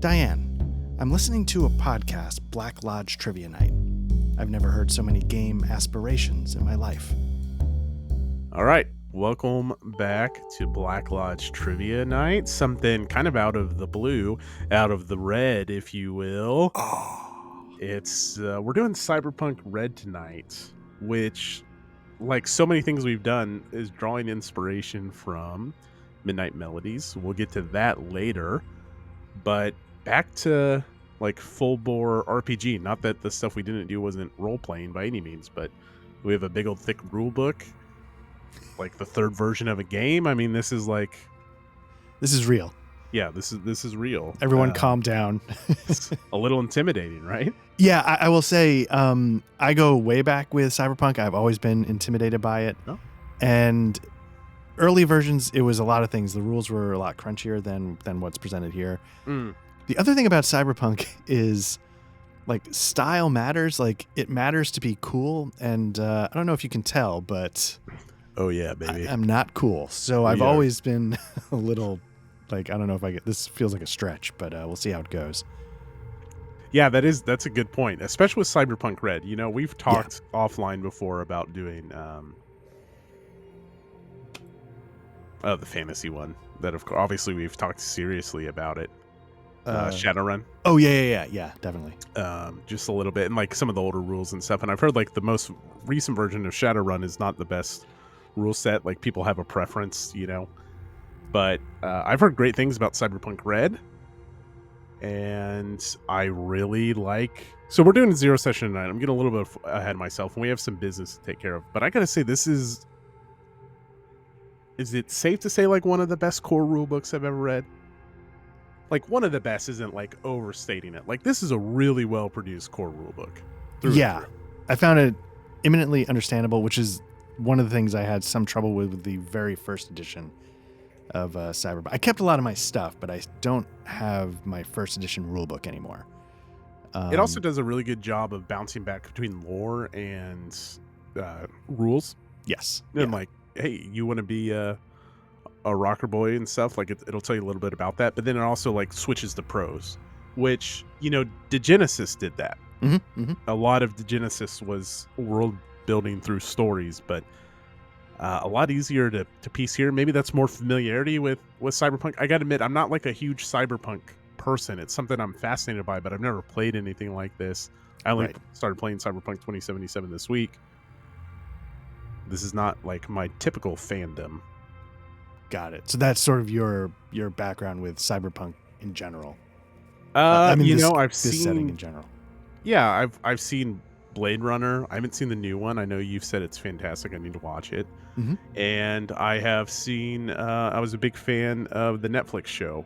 Diane, I'm listening to a podcast, Black Lodge Trivia Night. I've never heard so many game aspirations in my life. All right, welcome back to Black Lodge Trivia Night. Something kind of out of the blue, out of the red, if you will. It's we're doing Cyberpunk Red tonight, which, like so many things we've done, is drawing inspiration from Midnight Melodies. We'll get to that later, but back to like full bore RPG. Not that the stuff we didn't do wasn't role playing by any means, but we have a big old thick rule book, like the third version of a game. I mean, this is real. Yeah, this is real. Everyone calm down. It's a little intimidating, right? Yeah, I will say I go way back with Cyberpunk. I've always been intimidated by it. Oh. And early versions, it was a lot of things. The rules were a lot crunchier than what's presented here. The other thing about Cyberpunk is, like, style matters. Like, it matters to be cool. And I don't know if you can tell, but Oh yeah, baby. I'm not cool. So I've always been a little, like, I don't know if I get, this feels like a stretch, but we'll see how it goes. Yeah, that's a good point, especially with Cyberpunk Red. You know, we've talked offline before about doing the fantasy one. That obviously we've talked seriously about it. Shadowrun. Oh yeah, definitely. Just a little bit, and like some of the older rules and stuff. And I've heard like the most recent version of Shadowrun is not the best rule set. Like people have a preference, you know. But I've heard great things about Cyberpunk Red. And I really like... So we're doing a zero session tonight. I'm getting a little bit ahead of myself, and we have some business to take care of. But I gotta say, this is... Is it safe to say, like, one of the best core rule books I've ever read? Like, one of the best isn't, like, overstating it. Like, this is a really well-produced core rule book. Yeah. I found it eminently understandable, which is one of the things I had some trouble with the very first edition of Cyberpunk. I kept a lot of my stuff, but I don't have my first edition rulebook anymore. It also does a really good job of bouncing back between lore and rules. Yes. And like, hey, you want to be a rocker boy and stuff, like it'll tell you a little bit about that, but then it also like switches to prose, which, you know, DeGenesis did that. A lot of DeGenesis was world building through stories, but a lot easier to piece here. Maybe that's more familiarity with Cyberpunk. I gotta admit, I'm not like a huge Cyberpunk person. It's something I'm fascinated by, but I've never played anything like this. I only started playing Cyberpunk 2077 this week. This is not like my typical fandom. Got it. So that's sort of your background with Cyberpunk in general. I've this seen setting in general. Yeah, I've seen Blade Runner. I haven't seen the new one. I know you've said it's fantastic. I need to watch it. And I have seen, I was a big fan of the Netflix show.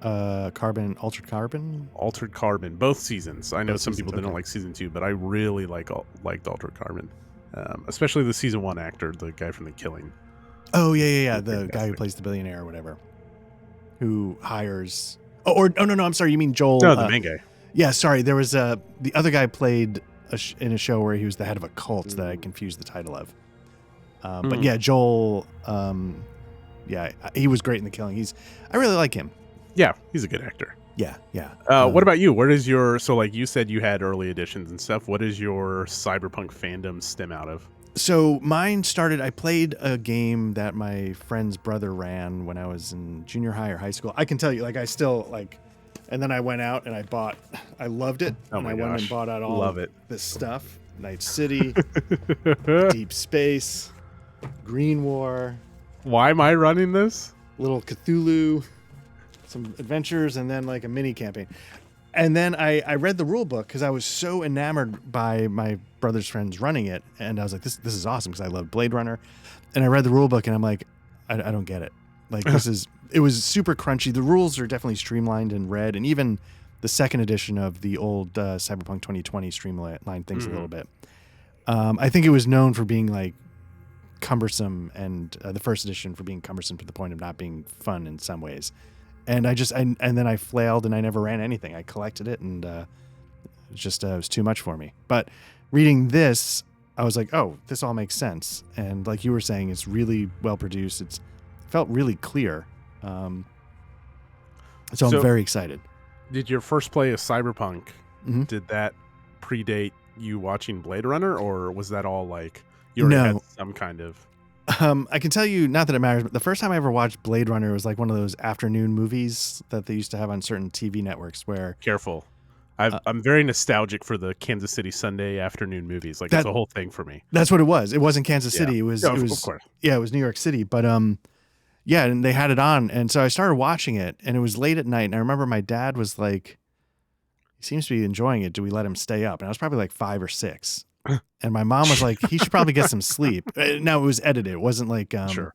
Altered Carbon, both seasons. I know both some seasons, people didn't like season 2, but I really liked Altered Carbon. Especially the season 1 actor, the guy from The Killing. Oh, yeah. The guy who plays the billionaire or whatever. Who hires... no, I'm sorry. You mean Joel... No, the main guy. Yeah, sorry. There was the other guy played in a show where he was the head of a cult that I confused the title of. But yeah, Joel, he was great in The Killing. I really like him. Yeah, he's a good actor. Yeah. What about you? Where is your... So like you said you had early editions and stuff. What is your Cyberpunk fandom stem out of? So mine started... I played a game that my friend's brother ran when I was in junior high or high school. I can tell you, like, I still, like... And then I went out and I loved it. Oh my gosh. Went and bought out all this stuff. Night City, Deep Space, Green War. Why am I running this? Little Cthulhu, some adventures, and then like a mini campaign. And then I read the rule book because I was so enamored by my brother's friends running it. And I was like, this is awesome because I love Blade Runner. And I read the rule book and I'm like, I don't get it. Like it was super crunchy. The rules are definitely streamlined and read. And even the second edition of the old Cyberpunk 2020 streamlined things a little bit. I think it was known for being like cumbersome, and the first edition for being cumbersome to the point of not being fun in some ways. And and then I flailed and I never ran anything. I collected it and it was too much for me. But reading this, I was like, oh, this all makes sense. And like you were saying, it's really well produced. It felt really clear. So I'm very excited. Did your first play of Cyberpunk, Mhm. did that predate you watching Blade Runner, or was that all like you already had No. some kind of... I can tell you, not that it matters, but the first time I ever watched Blade Runner was like one of those afternoon movies that they used to have on certain TV networks where Careful. uh, I'm very nostalgic for the Kansas City Sunday afternoon movies. Like, it's that a whole thing for me. that's what it was. It wasn't Kansas Yeah. City. It was Yeah, it of was course. yeah, it was New York City. But yeah, and they had it on, and so I started watching it, and it was late at night, and I remember my dad was like, he seems to be enjoying it. Do we let him stay up? And I was probably like 5 or 6. And my mom was like, he should probably get some sleep. Now it was edited. It wasn't like, Sure.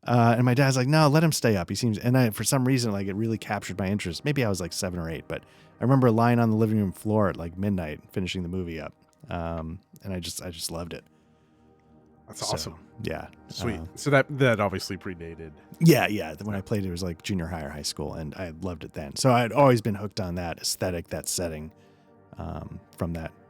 And my dad's like, no, let him stay up. He seems, and for some reason, like it really captured my interest. Maybe I was like 7 or 8, but I remember lying on the living room floor at like midnight, finishing the movie up. And I just loved it. That's So, awesome. yeah. Sweet. So that obviously predated. Yeah. When I played it was like junior high or high school, and I loved it then. So I had always been hooked on that aesthetic, that setting, from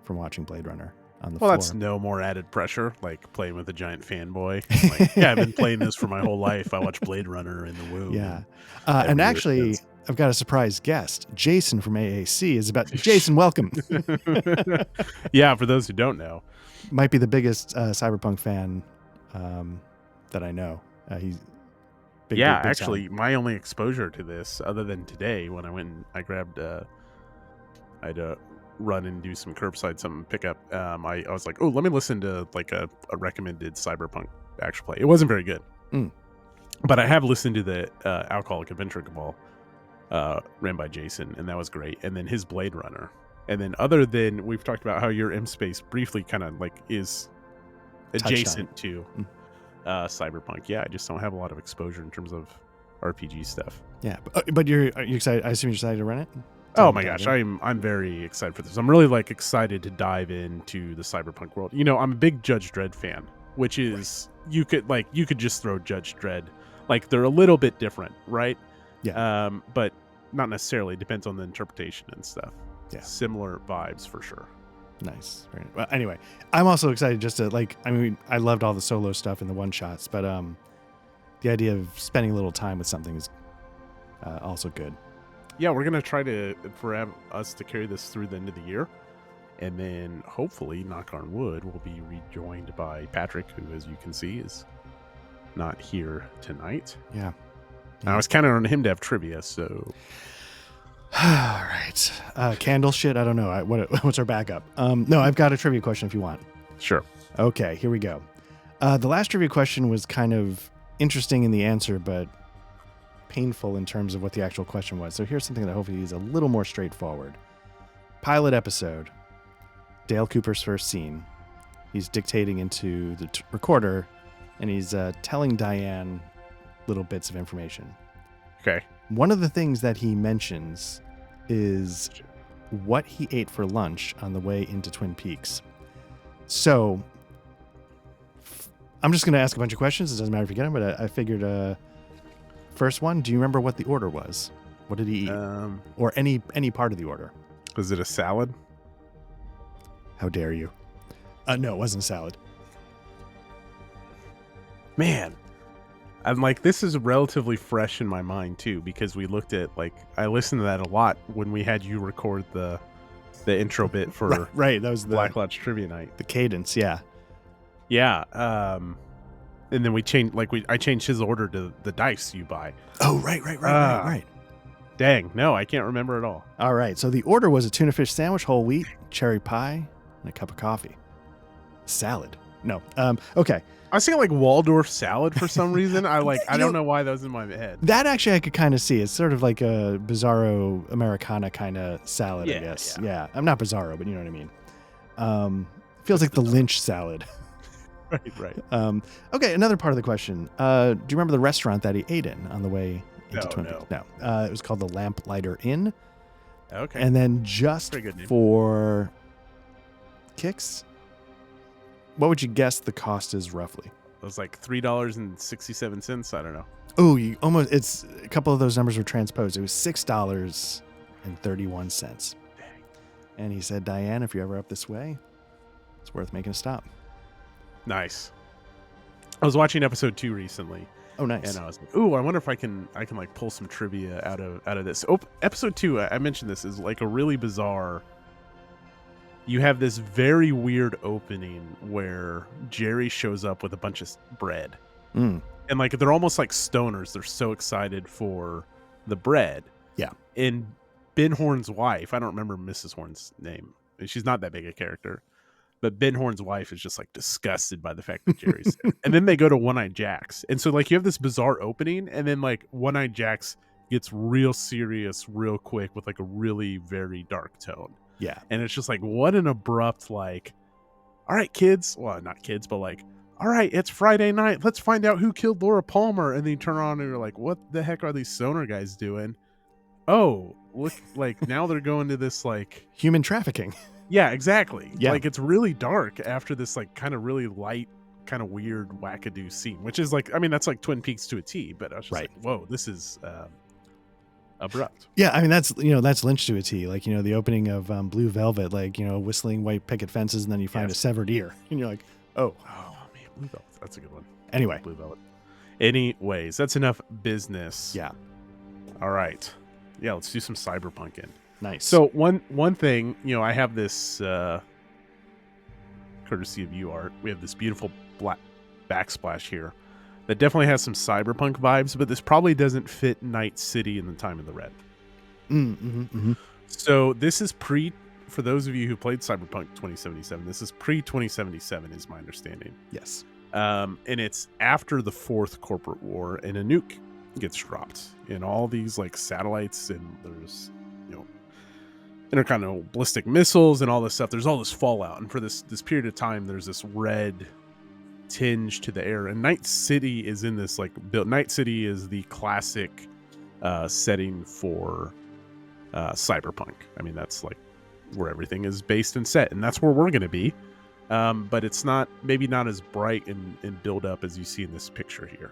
watching Blade Runner on the Well, floor. that's no more added pressure, like playing with a giant fanboy. Like, yeah, I've been playing this for my whole life. I watched Blade Runner in the womb. Yeah. Every And year actually, since. I've got a surprise guest. Jason from AAC is about. Jason, welcome. Yeah, for those who don't know. Might be the biggest Cyberpunk fan that I know. He's big. Yeah, big, big actually, fan. my only exposure to this, other than today when I went and I grabbed, I had to run and do some curbside something pick up. I was like, oh, let me listen to like a recommended Cyberpunk actual play. It wasn't very good, but I have listened to the Alcoholic Adventure Cabal ran by Jason, and that was great. And then his Blade Runner. And then other than we've talked about how your M Space briefly kind of like is adjacent to Cyberpunk. Yeah, I just don't have a lot of exposure in terms of RPG stuff. Yeah, but are you excited? I assume you're excited to run it. Oh my gosh, I'm very excited for this. I'm really like excited to dive into the Cyberpunk world. You know, I'm a big Judge Dredd fan, which is you could just throw Judge Dredd. Like, they're a little bit different, right? Yeah. But not necessarily. Depends on the interpretation and stuff. Yeah. Similar vibes for sure. Nice. Very nice. Well, anyway, I'm also excited just to I loved all the solo stuff and the one shots, but the idea of spending a little time with something is also good. Yeah, we're gonna try to us to carry this through the end of the year, and then hopefully, knock on wood, we'll be rejoined by Patrick, who, as you can see, is not here tonight. Yeah. I was counting on him to have trivia, so. All right. Candle shit. I don't know. What's our backup? No, I've got a trivia question if you want. Sure. Okay, here we go. The last trivia question was kind of interesting in the answer, but painful in terms of what the actual question was. So here's something that hopefully is a little more straightforward. Pilot episode. Dale Cooper's first scene. He's dictating into the recorder, and he's telling Diane little bits of information. Okay. One of the things that he mentions is what he ate for lunch on the way into Twin Peaks. So I'm just going to ask a bunch of questions. It doesn't matter if you get them, but I figured first one, do you remember what the order was? What did he eat? Or any part of the order? Was it a salad? How dare you? No, it wasn't a salad. Man. I'm like, this is relatively fresh in my mind too, because we looked at, like, I listened to that a lot when we had you record the intro bit for right. That was the Black Lodge Trivia Night. The cadence, yeah. Yeah. And then we changed, I changed his order to the dice you buy. Oh, right. Dang, no, I can't remember at all. All right. So the order was a tuna fish sandwich, whole wheat, cherry pie, and a cup of coffee. Salad. No. Okay. I was thinking like Waldorf salad for some reason. I don't know why that was in my head. That actually I could kind of see. It's sort of like a Bizarro Americana kind of salad, I guess. Yeah. I'm not Bizarro, but you know what I mean. Feels like the Lynch salad. Right. Okay, another part of the question. Do you remember the restaurant that he ate in on the way into Twin Peaks? No. It was called the Lamplighter Inn. Okay. And then just for kicks, what would you guess the cost is roughly? It was like $3.67. I don't know. Oh, you almost. It's a couple of those numbers were transposed. It was $6.31. Dang. And he said, Diane, if you're ever up this way, it's worth making a stop. Nice. I was watching episode 2 recently, Oh, nice. And I was like, ooh, I wonder if I can like pull some trivia out of this. Oh, episode 2, I mentioned this, is like a really bizarre. You have this very weird opening where Jerry shows up with a bunch of bread. Mm. And like they're almost like stoners. They're so excited for the bread. Yeah. And Ben Horn's wife, I don't remember Mrs. Horn's name. She's not that big a character. But Ben Horn's wife is just like disgusted by the fact that Jerry's there. And then they go to One-Eyed Jack's. And so like you have this bizarre opening, and then like One-Eyed Jack's gets real serious real quick with like a really very dark tone. Yeah. And it's just like, what an abrupt, like, all right, kids. Well, not kids, but like, all right, it's Friday night. Let's find out who killed Laura Palmer. And then you turn on and you're like, what the heck are these stoner guys doing? Oh, look, like now they're going to this like human trafficking. Yeah, exactly. Yeah. Like it's really dark after this like kind of really light, kind of weird wackadoo scene, which is like, I mean, that's like Twin Peaks to a T, but I was just like, whoa, this is abrupt. Yeah, I mean that's Lynch to a T. Like, the opening of Blue Velvet, like, whistling white picket fences, and then you find a severed ear, and you're like, oh man, Blue Velvet, that's a good one. Anyway, Blue Velvet. Anyways, that's enough business. Yeah. All right. Yeah, let's do some cyberpunking. Nice. So one thing, I have this courtesy of UArt. We have this beautiful black backsplash here that definitely has some cyberpunk vibes, but this probably doesn't fit Night City in the Time of the Red. So this is for those of you who played Cyberpunk 2077, this is pre-2077 is my understanding. Yes. And it's after the 4th corporate war, and a nuke gets dropped in all these like satellites, and there's intercontinental ballistic missiles and all this stuff. There's all this fallout, and for this period of time there's this red tinge to the air, and Night City is in this like Night City is the classic setting for cyberpunk. I mean, that's like where everything is based and set, and that's where we're going to be, but it's maybe not as bright and build up as you see in this picture here.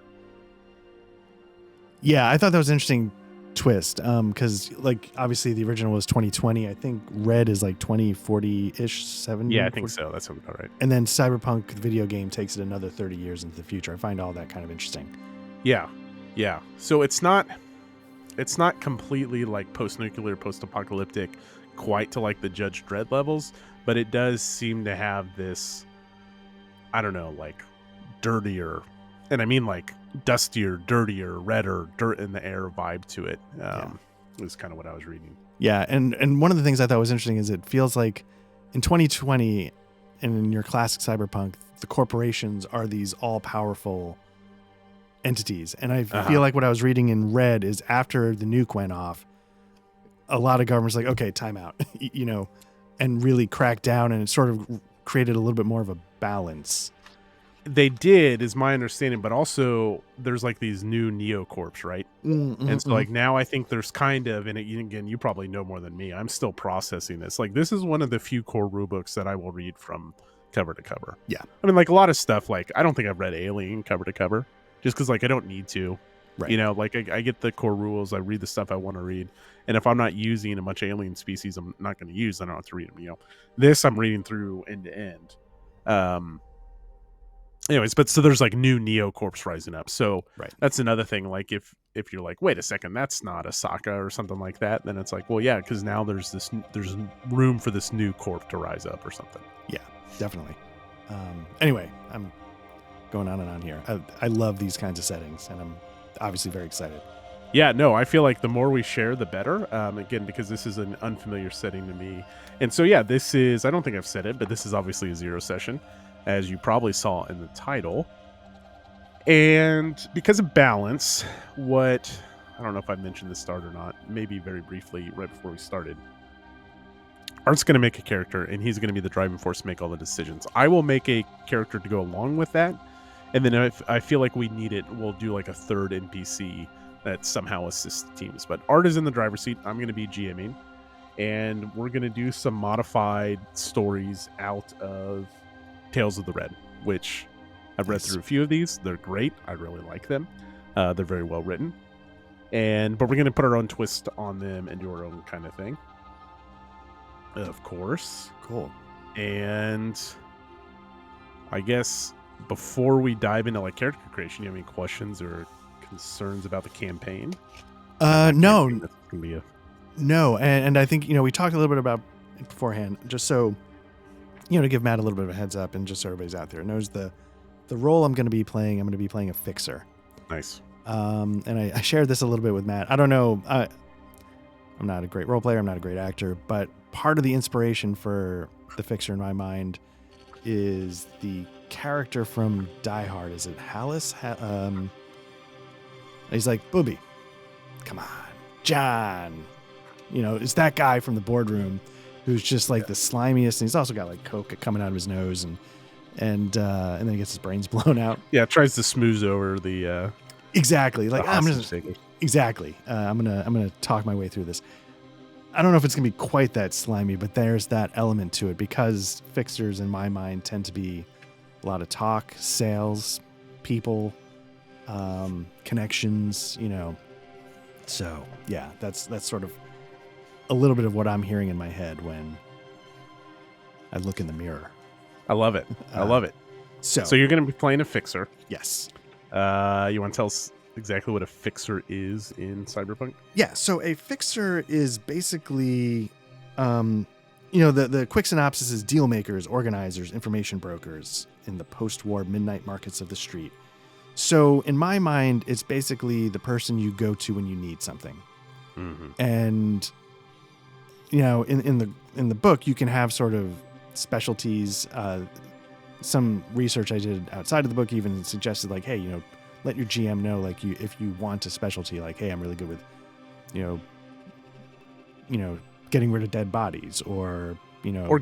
Yeah, I thought that was an interesting twist, because like obviously the original was 2020. I think Red is like 2040-ish, 70. Yeah, I think so. That sounds about right. And then Cyberpunk, the video game, takes it another 30 years into the future. I find all that kind of interesting. Yeah. So it's not completely like post-nuclear, post-apocalyptic, quite to like the Judge Dredd levels, but it does seem to have this, I don't know, like dirtier, and I mean like dustier, dirtier, redder, dirt in the air vibe to it. Was kind of what I was reading. Yeah, and one of the things I thought was interesting is it feels like in 2020 and in your classic Cyberpunk, the corporations are these all-powerful entities. And I feel like what I was reading in Red is after the nuke went off, a lot of governments like, okay, time out, and really cracked down, and it sort of created a little bit more of a balance. They did, is my understanding, but also there's like these new neocorps, right? And so like now I think there's kind of, and again, you probably know more than me, I'm still processing this. Like this is one of the few core rulebooks that I will read from cover to cover. Yeah. I mean, like a lot of stuff, like I don't think I've read Alien cover to cover, just because like I don't need to. Right. Like I get the core rules, I read the stuff I want to read, and if I'm not using a bunch of alien species I'm not going to use, I don't have to read them. This I'm reading through end to end. Anyways, but so there's like new neocorps rising up. So that's another thing. Like if you're like, wait a second, that's not Asaka or something like that, then it's like, well, yeah, because now there's room for this new corp to rise up or something. Yeah, definitely. Anyway, I'm going on and on here. I love these kinds of settings, and I'm obviously very excited. Yeah, no, I feel like the more we share, the better. Again, because this is an unfamiliar setting to me. And so, yeah, this is, I don't think I've said it, but this is obviously a zero session, as you probably saw in the title. And because of balance, I don't know if I mentioned this start or not, maybe very briefly right before we started. Art's going to make a character, and he's going to be the driving force to make all the decisions. I will make a character to go along with that. And then if I feel like we need it, we'll do like a third NPC that somehow assists teams. But Art is in the driver's seat. I'm going to be GMing. And we're going to do some modified stories out of Tales of the Red, which I've read through a few of these. They're great. I really like them. They're very well written. But we're going to put our own twist on them and do our own kind of thing. Of course. Cool. And I guess before we dive into like character creation, you have any questions or concerns about the campaign? No, Campaign that's gonna be a no, and I think we talked a little bit about it beforehand, just so to give Matt a little bit of a heads up, and just so everybody's out there knows the role I'm going to be playing. I'm going to be playing a fixer. nice. And I shared this a little bit with Matt. I don't know. I'm not a great role player. I'm not a great actor, but part of the inspiration for the fixer in my mind is the character from Die Hard. Is it Hallis? He's like, Booby, come on, John. It's that guy from the boardroom who's just like the slimiest, and he's also got like coke coming out of his nose, and then he gets his brains blown out. Yeah, tries to smooth over the exactly. Like I'm gonna talk my way through this. I don't know if it's gonna be quite that slimy, but there's that element to it because fixers, in my mind, tend to be a lot of talk, sales, people, connections. So yeah, that's sort of a little bit of what I'm hearing in my head when I look in the mirror. I love it. I love it. So you're going to be playing a fixer. Yes. You want to tell us exactly what a fixer is in Cyberpunk? Yeah. So a fixer is basically, the quick synopsis is deal makers, organizers, information brokers in the post-war midnight markets of the street. So in my mind, it's basically the person you go to when you need something. Mm-hmm. And in the book, you can have sort of specialties. Some research I did outside of the book even suggested like, hey, let your GM know like if you want a specialty, like, hey, I'm really good with, getting rid of dead bodies or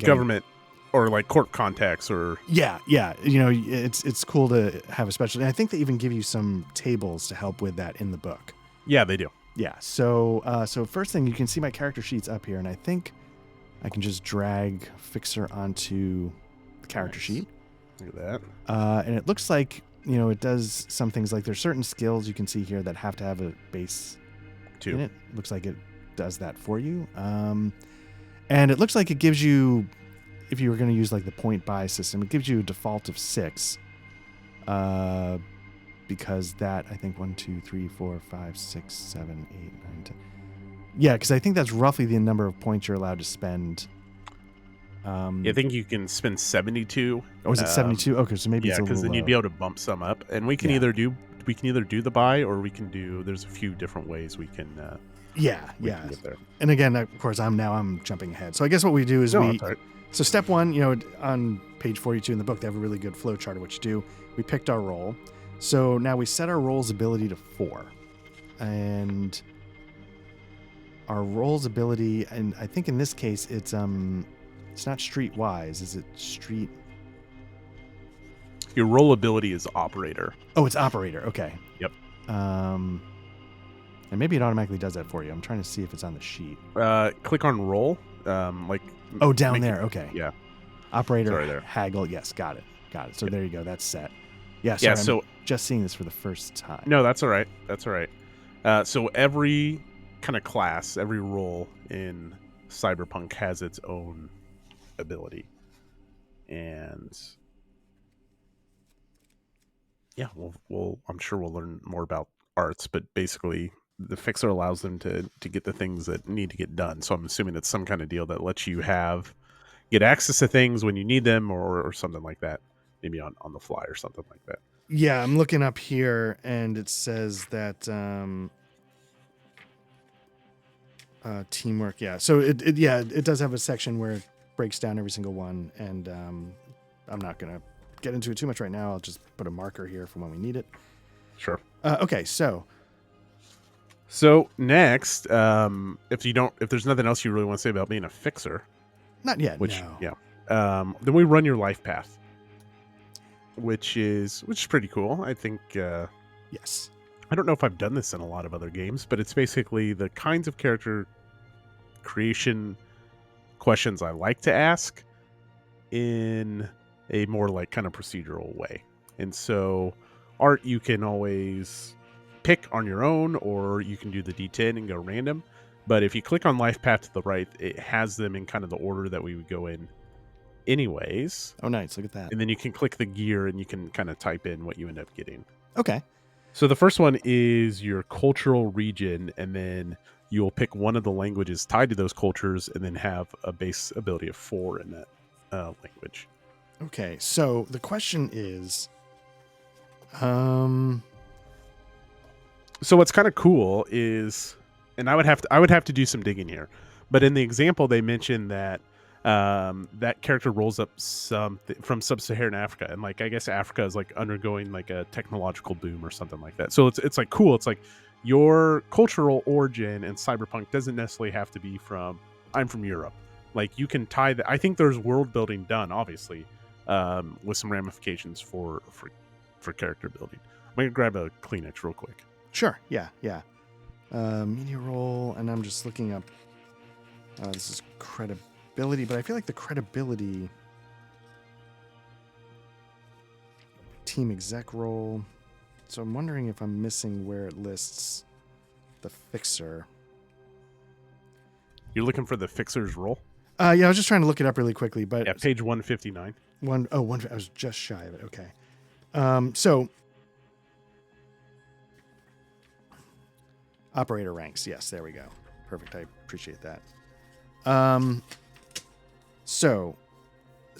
government or like court contacts or it's cool to have a specialty. And I think they even give you some tables to help with that in the book. Yeah, they do. Yeah. So first thing, you can see my character sheets up here, and I think I can just drag Fixer onto the character sheet. Look at that. And it looks like, it does some things like there's certain skills you can see here that have to have a base in it. Looks like it does that for you. And it looks like it gives you, if you were going to use like the point buy system, it gives you a default of 6. Because that, I think 1, 2, 3, 4, 5, 6, 7, 8, 9, 10. Yeah, because I think that's roughly the number of points you're allowed to spend. I think you can spend 72. Oh, is it 72? Okay, so maybe it's a little because then you'd be able to bump some up, and we can either do the buy or we can do. There's a few different ways we can. Get there. And again, of course, I'm jumping ahead. So I guess what we do is So step 1, on page 42 in the book, they have a really good flow chart of what you do. We picked our role. So now we set our role's ability to 4. And our role's ability, and I think in this case it's not streetwise. Is it street? Your role ability is operator. Oh, it's operator. Okay. Yep. And maybe it automatically does that for you. I'm trying to see if it's on the sheet. Click on role. Down there. Okay. Yeah. Operator there. Haggle. Yes, got it. So there you go. That's set. Yeah. Sorry, I'm just seeing this for the first time. No, that's all right. So every kind of class, every role in Cyberpunk has its own ability, and I'm sure we'll learn more about arts, but basically the fixer allows them to get the things that need to get done. So I'm assuming it's some kind of deal that lets you get access to things when you need them or something like that, maybe on the fly or something like that. Yeah, I'm looking up here and it says that teamwork. Yeah. So it does have a section where it breaks down every single one, and I'm not going to get into it too much right now. I'll just put a marker here for when we need it. Sure. Okay. So next, if there's nothing else you really want to say about being a fixer, not yet. Then we run your life path, which is pretty cool. I think. Yes. I don't know if I've done this in a lot of other games, but it's basically the kinds of character creation questions I like to ask in a more like kind of procedural way. And so art you can always pick on your own, or you can do the D10 and go random. But if you click on life path to the right, it has them in kind of the order that we would go in anyways. Oh, nice. Look at that. And then you can click the gear and you can kind of type in what you end up getting. Okay. So the first one is your cultural region, and then you'll pick one of the languages tied to those cultures and then have a base ability of 4 in that language. Okay. So the question is, so what's kind of cool is, and I would have to do some digging here, but in the example they mentioned that that character rolls up from sub-Saharan Africa, and like I guess Africa is like undergoing like a technological boom or something like that. So it's like cool. It's like your cultural origin in Cyberpunk doesn't necessarily have to be from I'm from Europe. Like you can tie that. I think there's world building done, obviously, with some ramifications for character building. I'm gonna grab a Kleenex real quick. Sure. Yeah. Media roll, and I'm just looking up. This is credibility, but I feel like the credibility team exec role. So I'm wondering if I'm missing where it lists the fixer. You're looking for the fixer's role? Yeah, I was just trying to look it up really quickly, but yeah, page 159. I was just shy of it. Okay. So operator ranks. Yes, there we go. Perfect. I appreciate that. So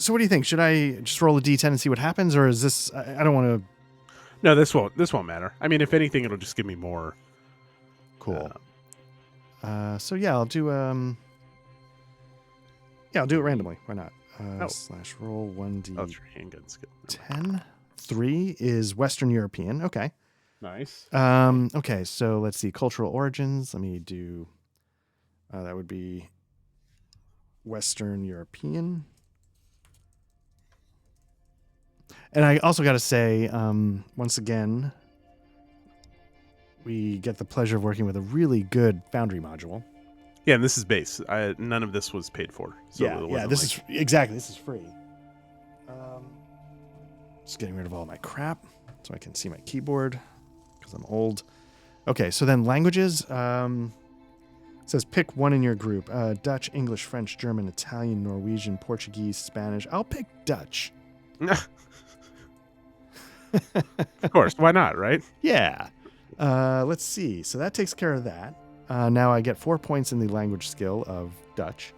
what do you think? Should I just roll a D10 and see what happens, or is this? I don't want to. No, this won't matter. I mean, if anything, it'll just give me more. Cool. So yeah, I'll do. Yeah, I'll do it randomly. Why not? Slash roll 1D. Oh, it's your handgun skill. 10. 3 is Western European. Okay. Nice. Okay, so let's see. Cultural origins. Let me do. That would be Western European. And I also got to say, once again, we get the pleasure of working with a really good Foundry module. Yeah, and this is base. None of this was paid for. So yeah. This is exactly. This is free. Just getting rid of all my crap so I can see my keyboard because I'm old. Okay, so then languages. It says pick one in your group: Dutch, English, French, German, Italian, Norwegian, Portuguese, Spanish. I'll pick Dutch. Of course, why not, right? Yeah. Let's see. So that takes care of that. Now I get 4 points in the language skill of Dutch.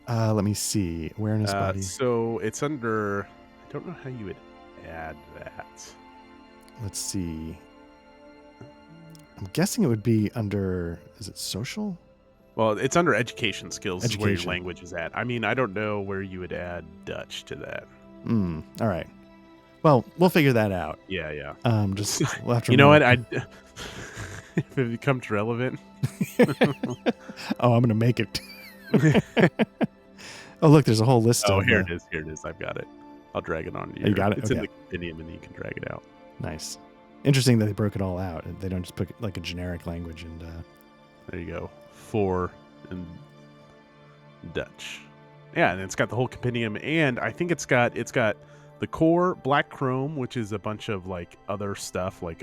Let me see. Awareness body. So it's under. I don't know how you would add that. Let's see. I'm guessing it would be under. Is it social? Well, it's under education skills. Is where your Education. language is at. I mean, I don't know where you would add Dutch to that. All right. Well, we'll figure that out. Yeah. Just we'll have to. You know what? If it becomes relevant. Oh, I'm gonna make it. Oh, look, there's a whole list. Oh, of here it is. Here it is. I've got it. I'll drag it on to you. You got it? It's Okay. in the compendium, and then you can drag it out. Nice. Interesting that they broke it all out. They don't just put like a generic language and. There you go. 4 in Dutch. Yeah, and it's got the whole compendium, and I think it's got the core Black Chrome, which is a bunch of like other stuff like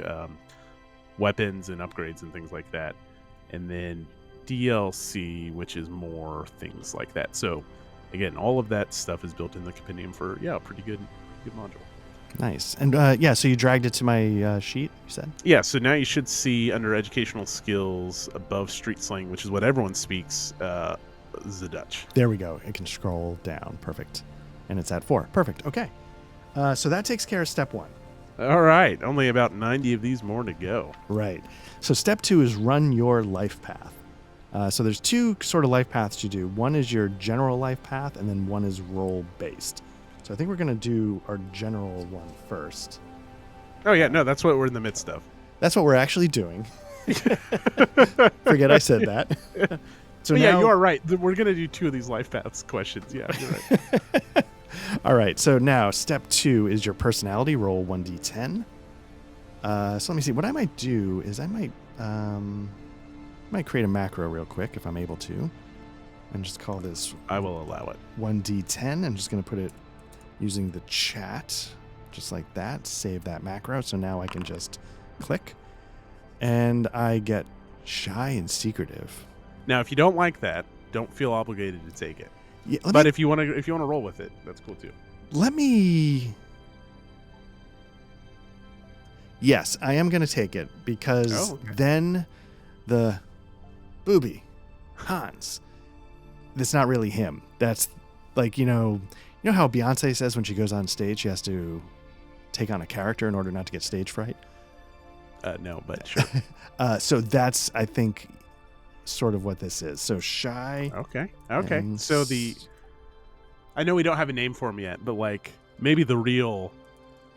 weapons and upgrades and things like that, and then DLC, which is more things like that. So again, all of that stuff is built in the compendium for a pretty good module. Nice. And so you dragged it to my sheet, you said? Yeah, so now you should see under educational skills above street slang, which is what everyone speaks, the Dutch. There we go. It can scroll down. Perfect. And it's at 4. Perfect. Okay. So that takes care of step 1. All right. Only about 90 of these more to go. Right. So step 2 is run your life path. So there's 2 sort of life paths you do. One is your general life path, and then one is role-based. So I think we're going to do our general one first. Oh, yeah. No, that's what we're in the midst of. That's what we're actually doing. Forget I said that. So yeah, now, you are right. We're going to do 2 of these life paths questions. Yeah, you're right. All right. So now step 2 is your personality. Roll 1d10. So let me see. What I might do is I might create a macro real quick if I'm able to, and just call this. I will allow it. 1d10. I'm just going to put it using the chat, just like that. Save that macro. So now I can just click, and I get shy and secretive. Now, if you don't like that, don't feel obligated to take it. Yeah, But if you want to roll with it, that's cool too. Let me. Yes, I am going to take it because then the booby Hans. That's not really him. That's like you know how Beyonce says when she goes on stage she has to take on a character in order not to get stage fright. No, but sure. So that's I think sort of what this is. So shy. Okay. So I know we don't have a name for him yet, but like maybe the real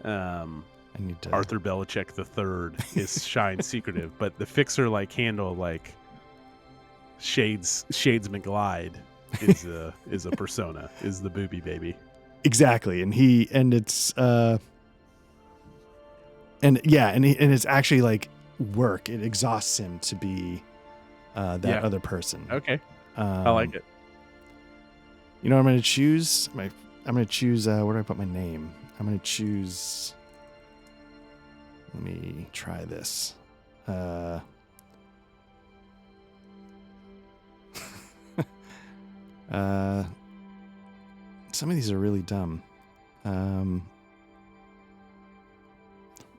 Arthur Belichick III is shy and secretive, but the fixer like handle like Shades MacLeod is a persona, is the booby baby. Exactly. And it's it's actually like work. It exhausts him to be that other person. Okay. I like it. You know what I'm going to choose? I'm going to choose, where do I put my name? I'm going to choose, let me try this. Some of these are really dumb.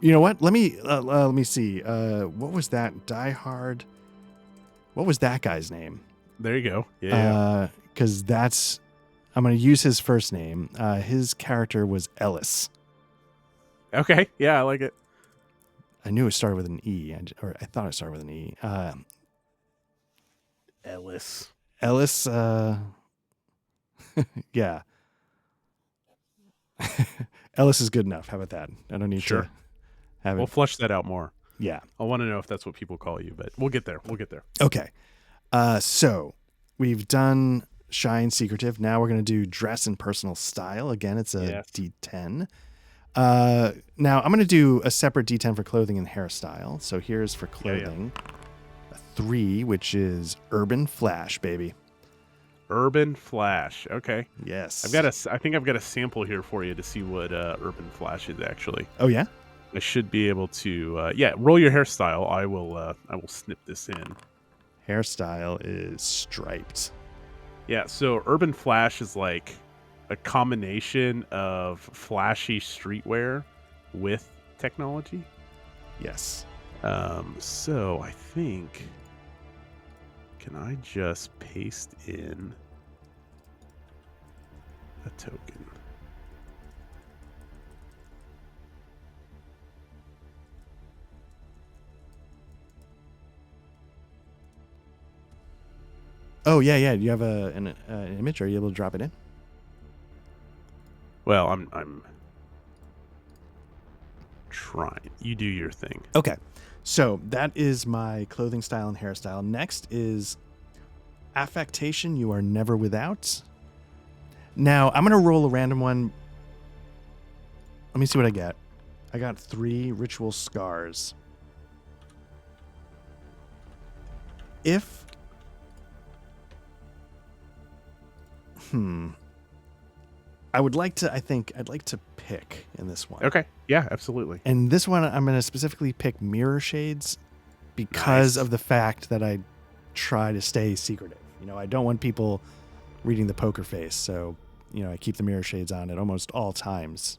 You know what? Let me see. What was that? Die Hard. What was that guy's name? There you go. Yeah. Because I'm going to use his first name. His character was Ellis. Okay. Yeah, I like it. I knew it started with an E, or I thought it started with an E. Ellis. Yeah. Ellis is good enough. How about that? I don't need to have it. We'll flesh that out more. Yeah. I want to know if that's what people call you, but we'll get there. Okay. So we've done shy and secretive. Now we're going to do dress and personal style. Again, it's a D10. Now I'm going to do a separate D10 for clothing and hairstyle. So here's for clothing, a 3, which is urban flash, baby. Urban flash. Okay. Yes. I think I've got a sample here for you to see what urban flash is actually. Oh yeah. I should be able to. Roll your hairstyle. I will snip this in. Hairstyle is striped. Yeah. So urban flash is like a combination of flashy streetwear with technology. Yes. So I think, can I just paste in a token? Oh yeah. Do you have an image? Are you able to drop it in? Well, I'm trying. You do your thing. Okay. So that is my clothing style and hairstyle. Next is affectation you are never without. Now I'm going to roll a random one. Let me see what I get. I got 3 ritual scars. I'd like to pick in this one. Okay. Yeah, absolutely. And this one, I'm going to specifically pick mirror shades because of the fact that I try to stay secretive. I don't want people reading the poker face. So, I keep the mirror shades on at almost all times.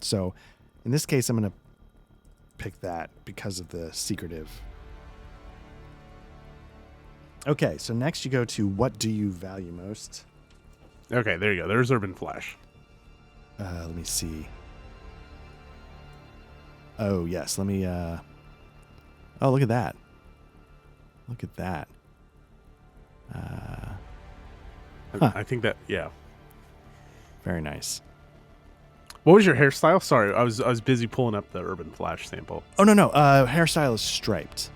So in this case, I'm going to pick that because of the secretive. Okay. So next you go to what do you value most? Okay, there you go. There's urban flash. Let me see. Oh, yes. Let me... Oh, look at that. Look at that. I think that, yeah. Very nice. What was your hairstyle? Sorry, I was busy pulling up the urban flash sample. Oh, no. Hairstyle is striped.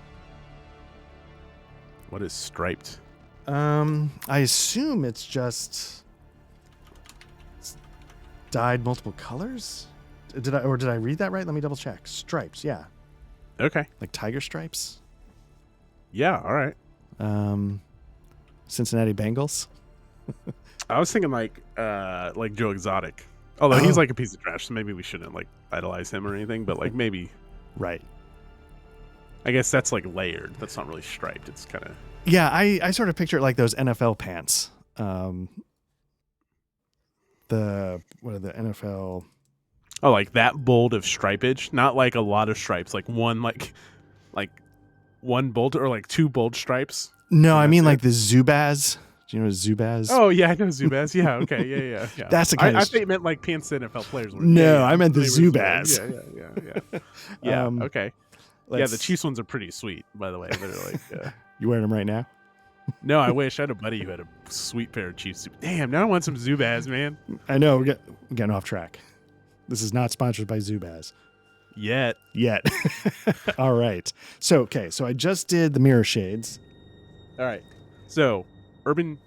What is striped? I assume it's just... dyed multiple colors? Did I read that right? Let me double check. Stripes, yeah. Okay. Like tiger stripes? Yeah, all right. Cincinnati Bengals? I was thinking like Joe Exotic. Although he's like a piece of trash, so maybe we shouldn't like idolize him or anything, but like maybe. Right. I guess that's like layered. That's not really striped. It's kind of. Yeah, I sort of picture it like those NFL pants. what are the NFL? Oh, like that bold of stripage, not like a lot of stripes, like one one bold or like two bold stripes. No, And I that's mean it? like the Zubaz. Do you know Zubaz? Oh yeah, I know Zubaz. Yeah, okay, yeah. That's the kind I of. think it meant like pants NFL players were. No, Yeah, I meant the they were Zubaz. Yeah. Yeah. Okay. Yeah, the Let's- Chiefs ones are pretty sweet, by the way. They're like. You wearing them right now? No, I wish I had a buddy who had a sweet pair of Chiefs. Damn, now I want some Zubaz, man. I know we're getting off track. This is not sponsored by Zubaz Yet. All right. So I just did the mirror shades. All right. So, urban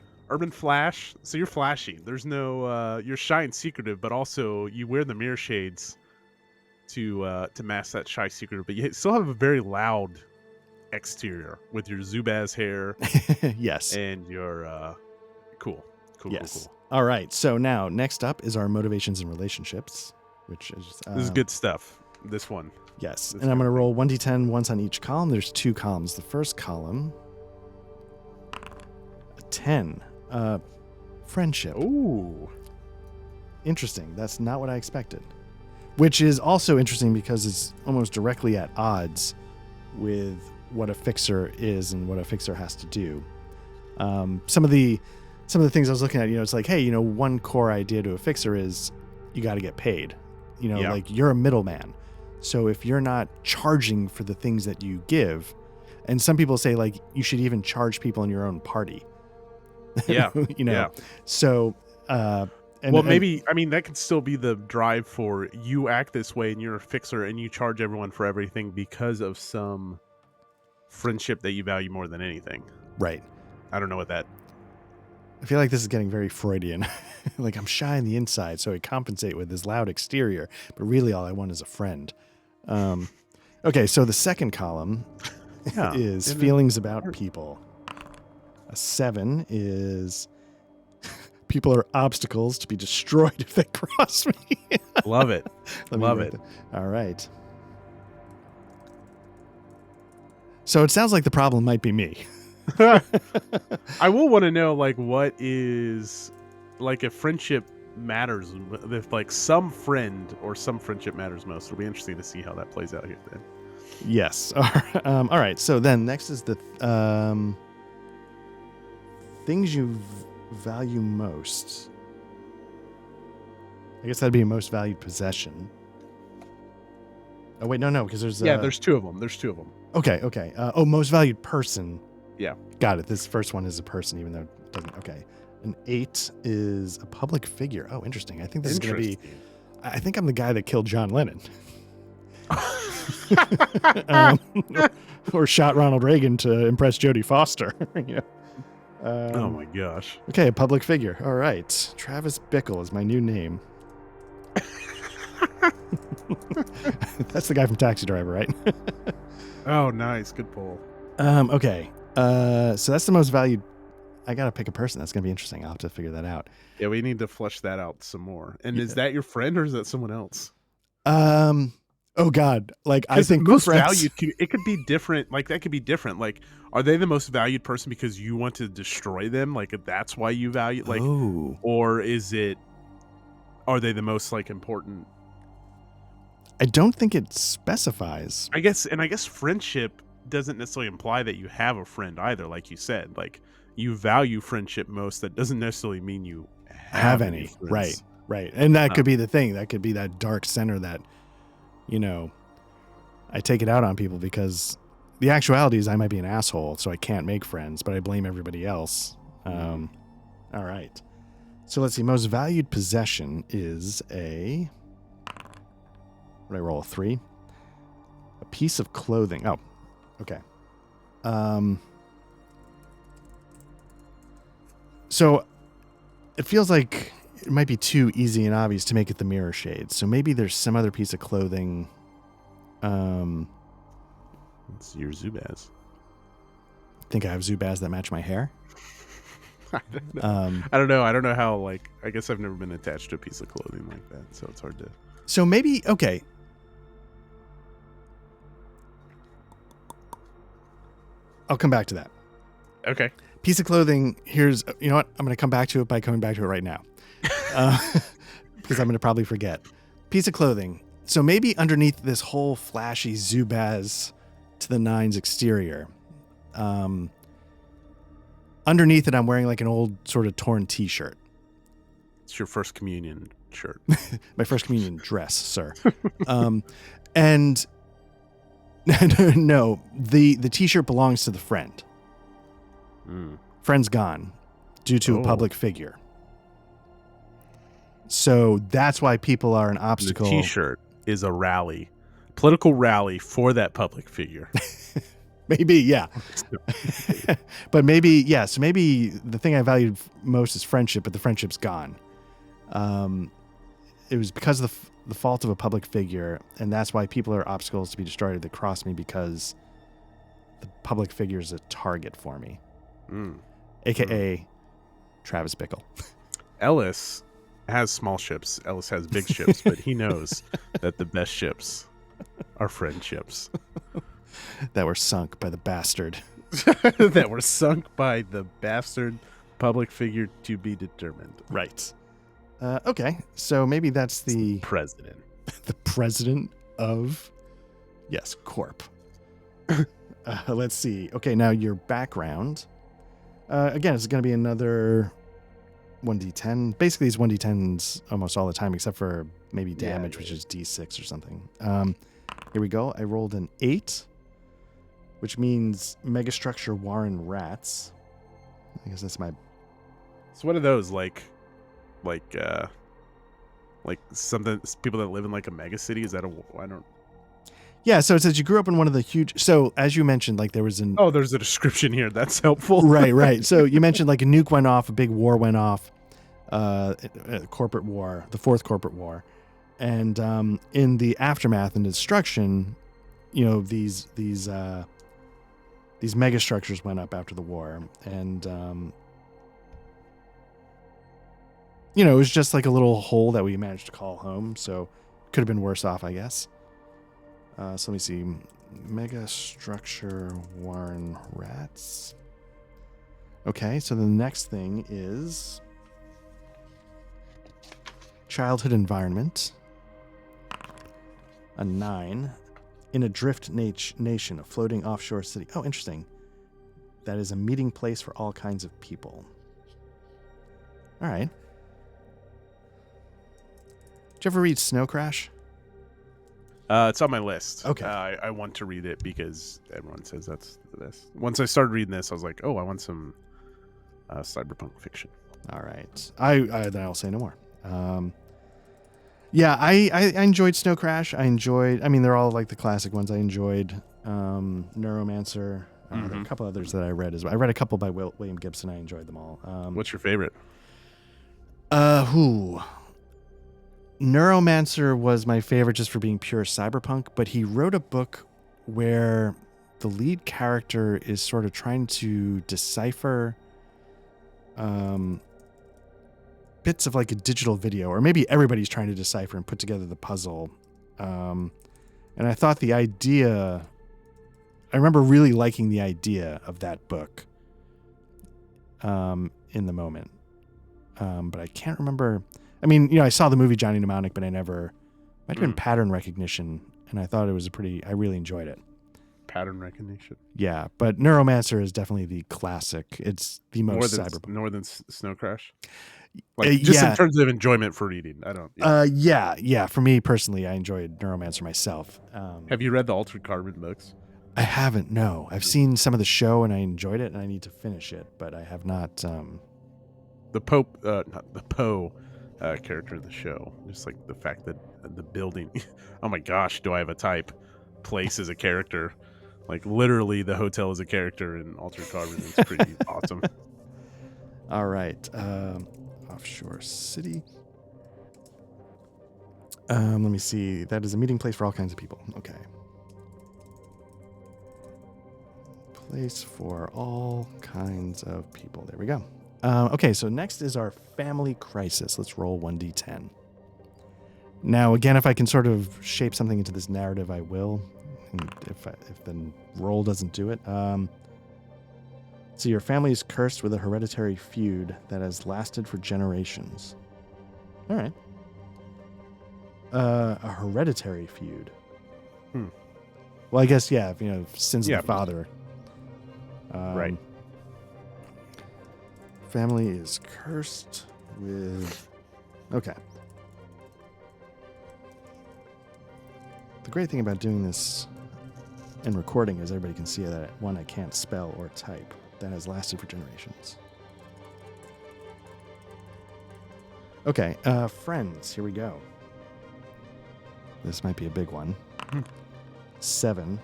flash. So you're flashy. There's no you're shy and secretive, but also you wear the mirror shades to mask that shy secretive, but you still have a very loud exterior with your Zubaz hair. Yes. And your cool. Yes. All right. So now next up is our motivations and relationships, which is this is good stuff. This one. Yes. This And I'm going to kind of roll 1d10 once on each column. There's 2 columns. The first column, a 10. Friendship. Ooh. Interesting. That's not what I expected. Which is also interesting because it's almost directly at odds with what a fixer is and what a fixer has to do. Some of the things I was looking at, it's like, hey, one core idea to a fixer is you got to get paid. Like you're a middleman. So if you're not charging for the things that you give, and some people say like you should even charge people in your own party. Yeah. Yeah. So, maybe, I mean, that could still be the drive for you act this way and you're a fixer and you charge everyone for everything because of some friendship that you value more than anything. Right. I don't know what that. I feel like this is getting very Freudian. Like I'm shy on the inside, so I compensate with this loud exterior, but really all I want is a friend. Okay, so the second column is feelings about people. A 7 is people are obstacles to be destroyed if they cross me. Love it. Love it. All right. So it sounds like the problem might be me. I will want to know, like, what is, like, if friendship matters, if, like, some friend or some friendship matters most. It'll be interesting to see how that plays out here then. Yes. All right. So then next is the things you value most. I guess that'd be a most valued possession. Oh, wait, no, because there's... there's 2 of them. Okay. Most valued person. Yeah. Got it. This first one is a person, even though it doesn't... Okay. An 8 is a public figure. Oh, interesting. I think this is going to be... I think I'm the guy that killed John Lennon. Or shot Ronald Reagan to impress Jodie Foster. Oh, my gosh. Okay, a public figure. All right. Travis Bickle is my new name. That's the guy from Taxi Driver, right? Oh, nice. Good pull. Okay. So that's the most valued. I got to pick a person. That's going to be interesting. I'll have to figure that out. Yeah, we need to flesh that out some more. And is that your friend or is that someone else? Oh God. Like I think most valued, it could be different. Like that could be different. Like, are they the most valued person because you want to destroy them? Like that's why you value, like, or are they the most like important? I don't think it specifies. I guess friendship doesn't necessarily imply that you have a friend either. Like you said, like you value friendship most. That doesn't necessarily mean you have any friends. Right. And that could be the thing. That could be that dark center that, I take it out on people because the actuality is I might be an asshole, so I can't make friends, but I blame everybody else. All right. So let's see. Most valued possession is what did I roll? A 3? A piece of clothing. Oh, okay. So it feels like it might be too easy and obvious to make it the mirror shades. So maybe there's some other piece of clothing. It's your Zubaz. Think I have Zubaz that match my hair? I don't know. I don't know how, like, I guess I've never been attached to a piece of clothing like that, so it's hard to. So maybe, okay. I'll come back to that. Okay. Piece of clothing, here's, you know what? I'm going to come back to it by coming back to it right now. because I'm going to probably forget. Piece of clothing. So maybe underneath this whole flashy Zubaz to the nines exterior, underneath it, I'm wearing like an old sort of torn T-shirt. It's your first communion shirt. My first communion dress, sir. And no, the T-shirt belongs to the friend. Friend's gone due to a public figure. So that's why people are an obstacle. The T-shirt is a rally, political rally for that public figure. Maybe, yeah. But maybe, yeah. So maybe the thing I valued most is friendship, but the friendship's gone. It was because of the fault of a public figure, and that's why people are obstacles to be destroyed that cross me, because the public figure is a target for me. AKA Travis Bickle. Ellis has small ships. Ellis has big ships, but he knows that the best ships are friendships. That were sunk by the bastard. That were sunk by the bastard public figure to be determined. Right. Okay, so maybe that's the president. The president of, yes, Corp. Let's see. Okay, now your background. Again, it's going to be another 1d10. Basically, it's 1d10s almost all the time, except for maybe damage, which is d6 or something. Here we go. I rolled an 8, which means megastructure Warren rats. I guess that's my... So what are those, like something, people that live in like a mega city? Is that I don't... Yeah, so it says you grew up in one of the huge... So, as you mentioned, like there was an... Oh, there's a description here. That's helpful. Right. So, you mentioned like a nuke went off, a big war went off, corporate war, the fourth corporate war. And in the aftermath and destruction, you know, these megastructures went up after the war. And, you know, it was just like a little hole that we managed to call home. So, could have been worse off, I guess. So let me see. Mega structure Warren rats. Okay, so the next thing is childhood environment. A 9. In a drift nation, a floating offshore city. Oh, interesting. That is a meeting place for all kinds of people. All right. Did you ever read Snow Crash? It's on my list. Okay. I want to read it because everyone says that's the best. Once I started reading this, I was like, oh, I want some cyberpunk fiction. All right. Then I'll say no more. Yeah, I enjoyed Snow Crash. I mean, they're all like the classic ones. I enjoyed Neuromancer. There are a couple others that I read as well. I read a couple by William Gibson. I enjoyed them all. What's your favorite? Neuromancer was my favorite just for being pure cyberpunk, but he wrote a book where the lead character is sort of trying to decipher bits of like a digital video, or maybe everybody's trying to decipher and put together the puzzle. And I thought I remember really liking the idea of that book in the moment. But I can't remember. I mean, you know, I saw the movie Johnny Mnemonic, but might have been pattern recognition, and I thought it was I really enjoyed it. Pattern recognition? Yeah, but Neuromancer is definitely the classic. It's the most cyberpunk. More than Snow Crash? Like, just in terms of enjoyment for reading. I don't... Yeah. For me personally, I enjoyed Neuromancer myself. Have you read the Altered Carbon books? I haven't, no. I've seen some of the show, and I enjoyed it, and I need to finish it, but I have not... The Poe character in the show, just like the fact that the building, oh my gosh, do I have a type? Place is a character, like literally the hotel is a character in Altered Carbon. It's pretty awesome. All right, offshore city. Let me see. That is a meeting place for all kinds of people. Okay. Place for all kinds of people. There we go. Okay, so next is our family crisis. Let's roll 1d10. Now, again, if I can sort of shape something into this narrative, I will. And if the roll doesn't do it. So your family is cursed with a hereditary feud that has lasted for generations. All right. A hereditary feud. Well, I guess, yeah, sins of the father. Right. Family is cursed with... Okay. The great thing about doing this and recording is everybody can see that, one, I can't spell or type. That has lasted for generations. Okay, friends, here we go. This might be a big one. 7.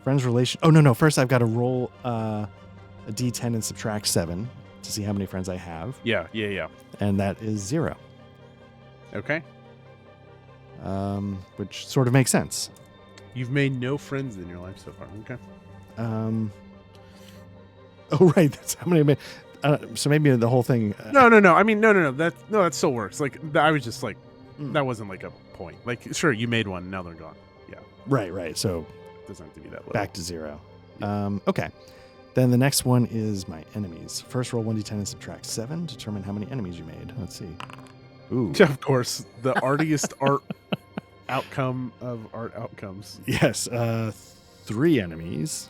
Friends relation... Oh, no. First, I've got to roll a d10 and subtract 7 to see how many friends I have. Yeah. And that is 0. Okay. Which sort of makes sense. You've made no friends in your life so far. Okay. Oh, right. That's how many I made. So maybe the whole thing... No. I mean, no. That still works. Like, I was just like, that wasn't like a point. Like, sure, you made one. Now they're gone. Yeah. Right. So it doesn't have to be that low. Back to 0. Yeah. Okay. Then the next one is my enemies. First, roll 1d10 and subtract 7. Determine how many enemies you made. Let's see. Ooh. Of course, the artiest art outcome of art outcomes. Yes. 3 enemies.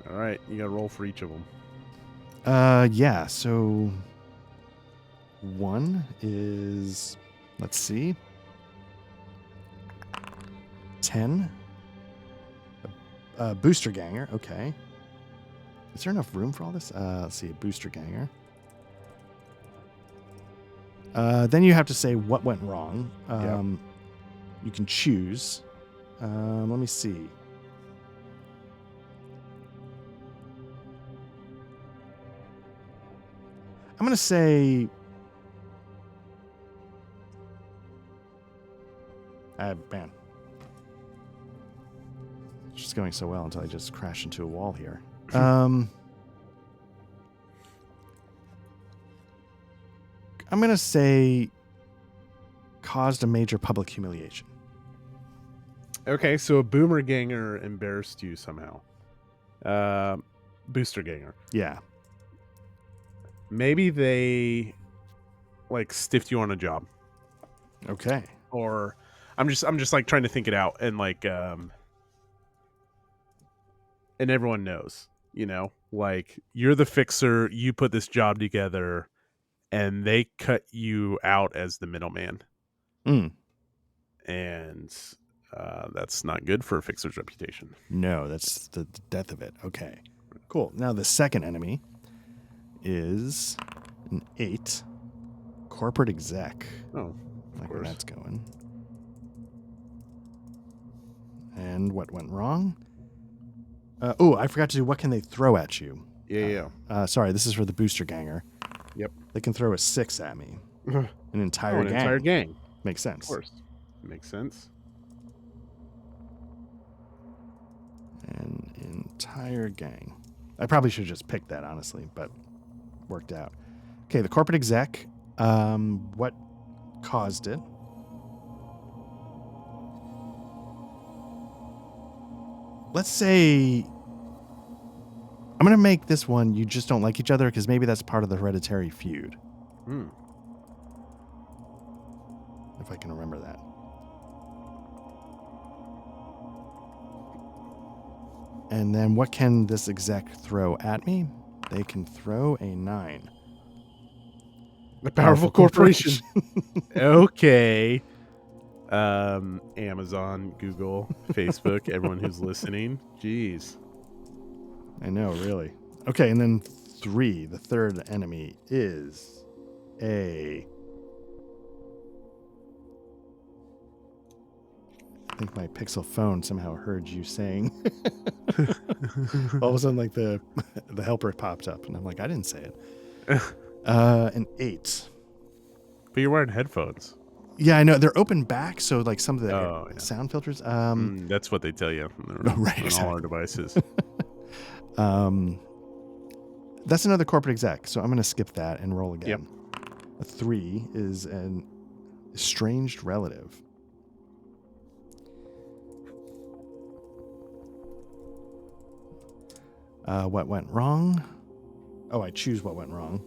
All right, you got to roll for each of them. Yeah. So 1 is, let's see, 10. Booster ganger. Okay. Is there enough room for all this? Let's see. A booster ganger. Then you have to say what went wrong. You can choose. Let me see. I'm going to say... man. It's just going so well until I just crash into a wall here. I'm going to say caused a major public humiliation. Okay, so a boomer ganger embarrassed you somehow. Booster ganger. Yeah. Maybe they like stiffed you on a job. Okay. Or I'm just like trying to think it out, and like and everyone knows, like you're the fixer, you put this job together, and they cut you out as the middleman. And that's not good for a fixer's reputation. No, that's the death of it. Okay, cool. Now the second enemy is an 8. Corporate exec. Oh, like where that's going. And what went wrong? I forgot to do what can they throw at you? Yeah. Sorry, this is for the booster ganger. Yep. They can throw a 6 at me. An entire gang. An entire gang. Makes sense. Of course. Makes sense. An entire gang. I probably should have just picked that, honestly, but worked out. Okay, the corporate exec. What caused it? Let's say I'm going to make this one you just don't like each other, because maybe that's part of the hereditary feud. If I can remember that. And then what can this exec throw at me? They can throw a 9. A powerful corporation. Okay. Amazon, Google, Facebook, everyone who's listening. Jeez. I know, really. Okay, and then 3, the third enemy, is a... I think my Pixel phone somehow heard you saying. All of a sudden, like the helper popped up, and I'm like, I didn't say it. An 8. But you're wearing headphones. Yeah, I know. They're open back, so like some of the sound filters. That's what they tell you right, on all our devices. That's another corporate exec, so I'm going to skip that and roll again. Yep. A 3 is an estranged relative. What went wrong? Oh, I choose what went wrong.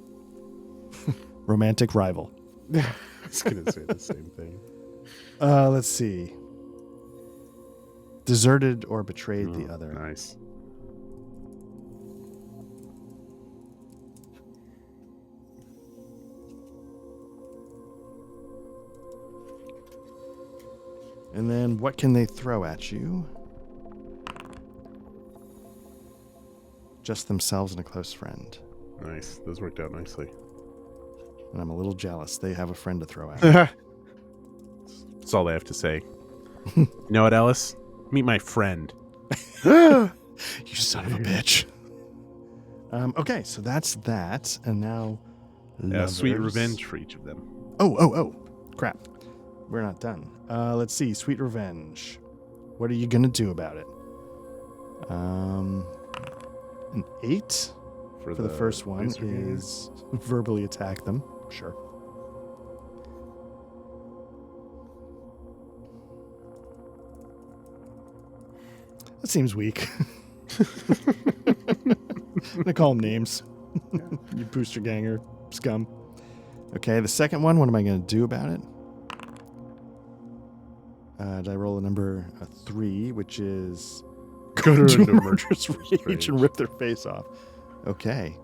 Romantic rival. I was going to say the same thing. Let's see. Deserted or betrayed the other. Nice. And then what can they throw at you? Just themselves and a close friend. Nice. Those worked out nicely. And I'm a little jealous. They have a friend to throw at me. That's all they have to say. You know what, Ellis? Meet my friend. You son of a bitch. Okay, so that's that. And now... Sweet lovers. revenge for each of them. Oh. Crap. We're not done. Let's see. Sweet revenge. What are you going to do about it? An 8 for the first one is verbally attack them. Sure. That seems weak. I'm going to call them names. You booster ganger scum. Okay, the second one, what am I going to do about it? Did I roll a number 3, which is go to a murderous rage and rip their face off. Okay.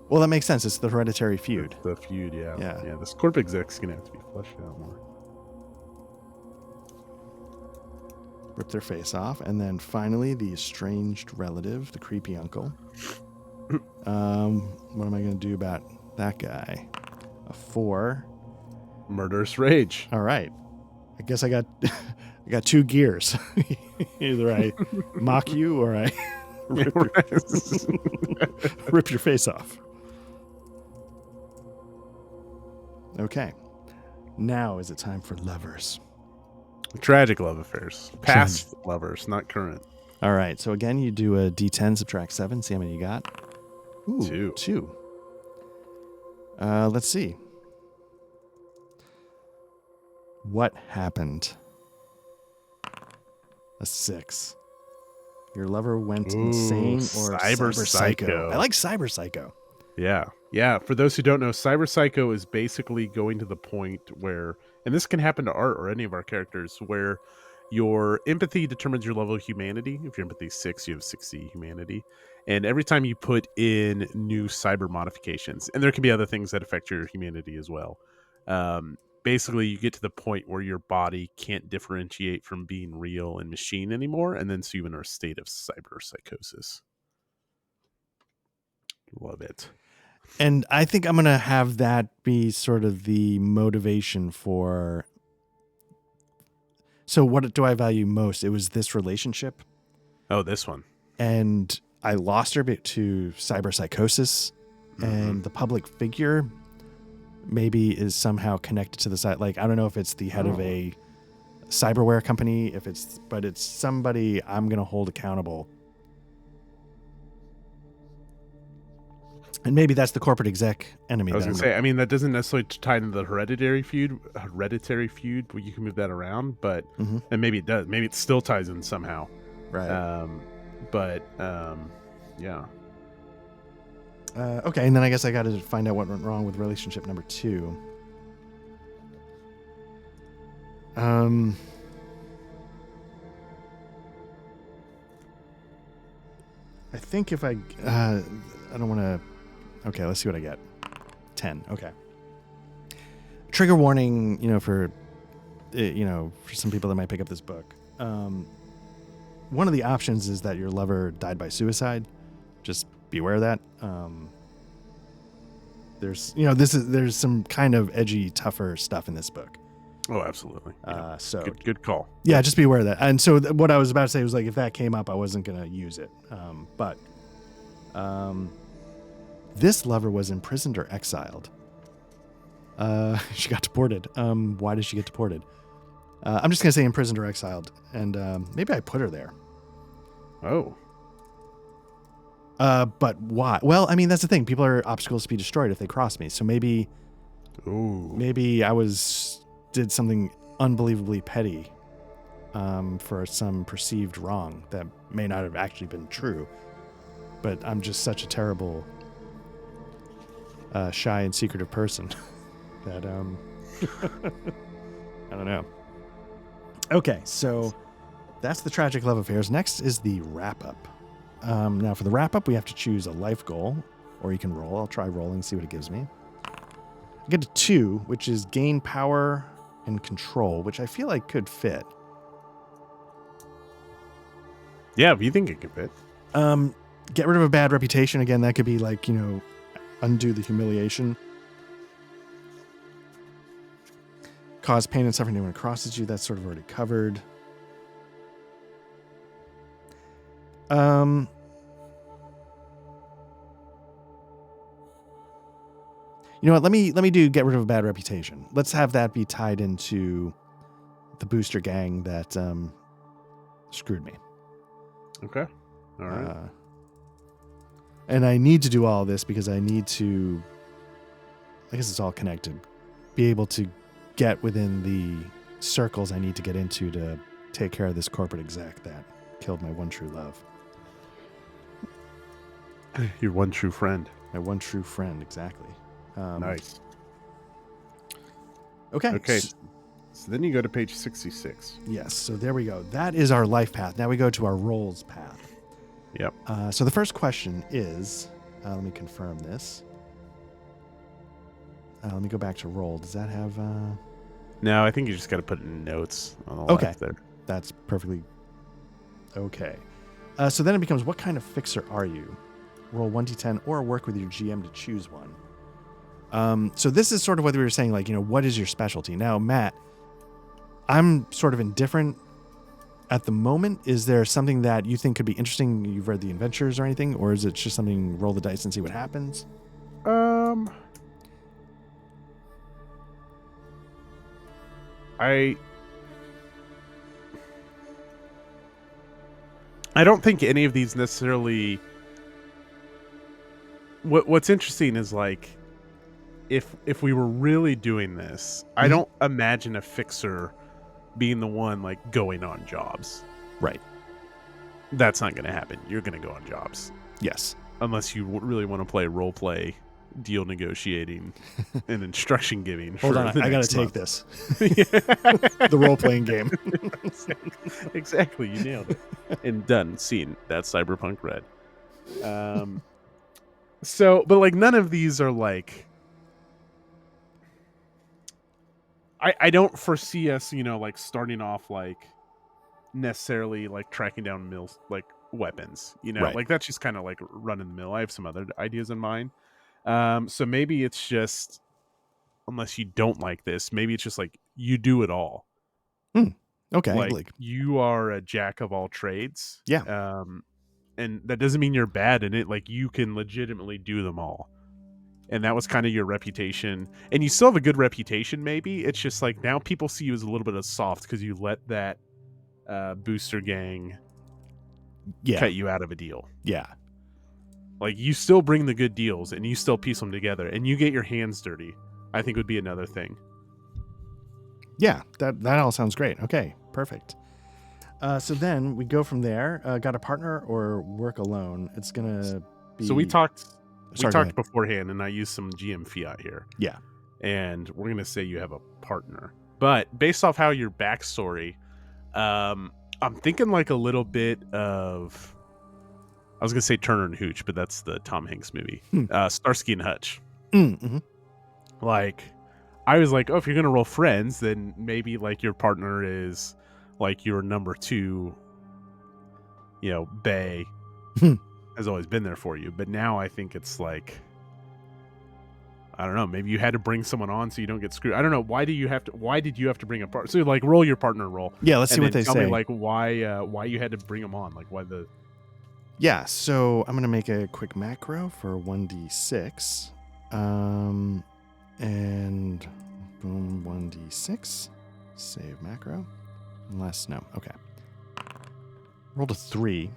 Well, that makes sense. It's the hereditary feud. The feud, yeah. Yeah. This corp exec's going to have to be fleshed out more. Rip their face off. And then finally, the estranged relative, the creepy uncle. What am I going to do about that guy? A 4. Murderous rage. All right. I guess I got 2 gears. Either I mock you or I rip your face off. Okay. Now is it time for lovers? Tragic love affairs. Past lovers, not current. All right. So again, you do a D10, subtract 7. See how many you got. Ooh, 2. Let's see. What happened? A 6. Your lover went insane or cyber psycho. I like cyber psycho. Yeah. For those who don't know, cyber psycho is basically going to the point where, and this can happen to Art or any of our characters, where your empathy determines your level of humanity. If your empathy is 6, you have 60 humanity. And every time you put in new cyber modifications, and there can be other things that affect your humanity as well. Basically, you get to the point where your body can't differentiate from being real and machine anymore, and then so you enter a state of cyber psychosis. Love it. And I think I'm going to have that be sort of the motivation for... So what do I value most? It was this relationship. Oh, this one. And I lost her to cyber psychosis, and the public figure maybe is somehow connected to the site. Like, I don't know if it's the head of a cyberware company, but it's somebody I'm going to hold accountable. And maybe that's the corporate exec enemy. I was going to say, I mean, that doesn't necessarily tie into the hereditary feud, but you can move that around, but, and maybe it does. Maybe it still ties in somehow. Right. Yeah. Okay, and then I guess I got to find out what went wrong with relationship number 2. I think if I don't want to... Okay, let's see what I get. 10. Okay. Trigger warning, for some people that might pick up this book. One of the options is that your lover died by suicide. Just be aware of that. There's some kind of edgy, tougher stuff in this book. Oh, absolutely. So good call. Yeah, just be aware of that. And so what I was about to say was, like, if that came up, I wasn't going to use it. But this lover was imprisoned or exiled. She got deported. Why did she get deported? I'm just going to say imprisoned or exiled. And maybe I put her there. Oh. But why? Well, I mean, that's the thing. People are obstacles to be destroyed if they cross me. So maybe I did something unbelievably petty for some perceived wrong that may not have actually been true. But I'm just such a terrible shy and secretive person. That I don't know. Okay, so that's the tragic love affairs. Next is the wrap up. Now for the wrap up, we have to choose a life goal, or you can roll. I'll try rolling, see what it gives me. I get a 2, which is gain power and control, which I feel like could fit. Yeah, if you think it could fit. Get rid of a bad reputation. Again, that could be like, undo the humiliation. Cause pain and suffering to anyone who crosses you. That's sort of already covered. You know what? Let me do get rid of a bad reputation. Let's have that be tied into the booster gang that screwed me. Okay. All right. And I need to do all this because I need to, I guess it's all connected, be able to get within the circles I need to get into to take care of this corporate exec that killed my one true love. Your one true friend. My one true friend, exactly. Nice. Okay. So then you go to page 66. Yes. So there we go. That is our life path. Now we go to our roles path. Yep. So the first question is, let me confirm this. Let me go back to roll. Does that have... No, I think you just got to put in notes on the left there. That's perfectly okay. So then it becomes, what kind of fixer are you? Roll 1d10 or work with your GM to choose one. So this is sort of what we were saying, like, what is your specialty? Now, Matt, I'm sort of indifferent at the moment. Is there something that you think could be interesting? You've read the adventures or anything? Or is it just something, roll the dice and see what happens? I don't think any of these necessarily... What's interesting is, like, if we were really doing this, I don't imagine a fixer being the one, like, going on jobs. Right. That's not going to happen. You're going to go on jobs. Yes. Unless you really want to play role play, deal negotiating, and instruction giving. Hold on, I got to take this. Yeah. The role-playing game. Exactly, you nailed it. And done. Scene. That's Cyberpunk Red. So, but like none of these are like... I don't foresee us, like starting off like necessarily like tracking down like weapons, Right. like that's just kind of like run of the mill. I have some other ideas in mind. So maybe it's just, unless you don't like this, maybe it's just like you do it all. Okay. Like you are a jack of all trades. Yeah. And that doesn't mean you're bad in it. Like you can legitimately do them all. And that was kind of your reputation. And you still have a good reputation, maybe. It's just like now people see you as a little bit of soft because you let that booster gang cut you out of a deal. Yeah. Like you still bring the good deals and you still piece them together and you get your hands dirty, I think would be another thing. Yeah, that all sounds great. Okay, perfect. So then we go from there. Got a partner or work alone? It's going to be... So we talked Sorry, beforehand, and I used some GM fiat here. Yeah. And we're going to say you have a partner. But based off how your backstory, I'm thinking like a little bit of... I was going to say Turner and Hooch, but that's the Tom Hanks movie. Starsky and Hutch. Mm-hmm. Like, I was like, oh, if you're going to roll friends, then maybe like your partner is like your number 2, bae. Has always been there for you, but now I think it's like, I don't know, maybe you had to bring someone on so you don't get screwed. I don't know, why did you have to bring a partner? So like roll your partner roll. Yeah, let's see what they tell say. Me, like why you had to bring them on, like why the... Yeah, so I'm gonna make a quick macro for 1d6, and boom, 1d6, save macro, unless no, okay. Rolled a 3.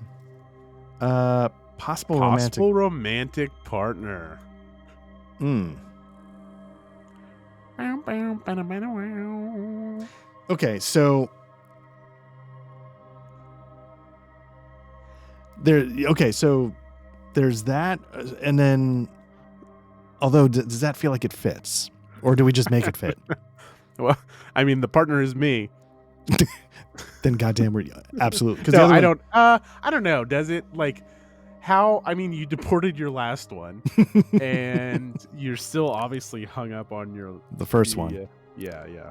Possible romantic partner. Okay, so there's that, and then Although, does that feel like it fits? Or do we just make it fit? Well, I mean, the partner is me. Then goddamn, we're absolutely. No, I don't. I don't know. Does it like how? I mean, you deported your last one, and you're still obviously hung up on the first one. Yeah, yeah.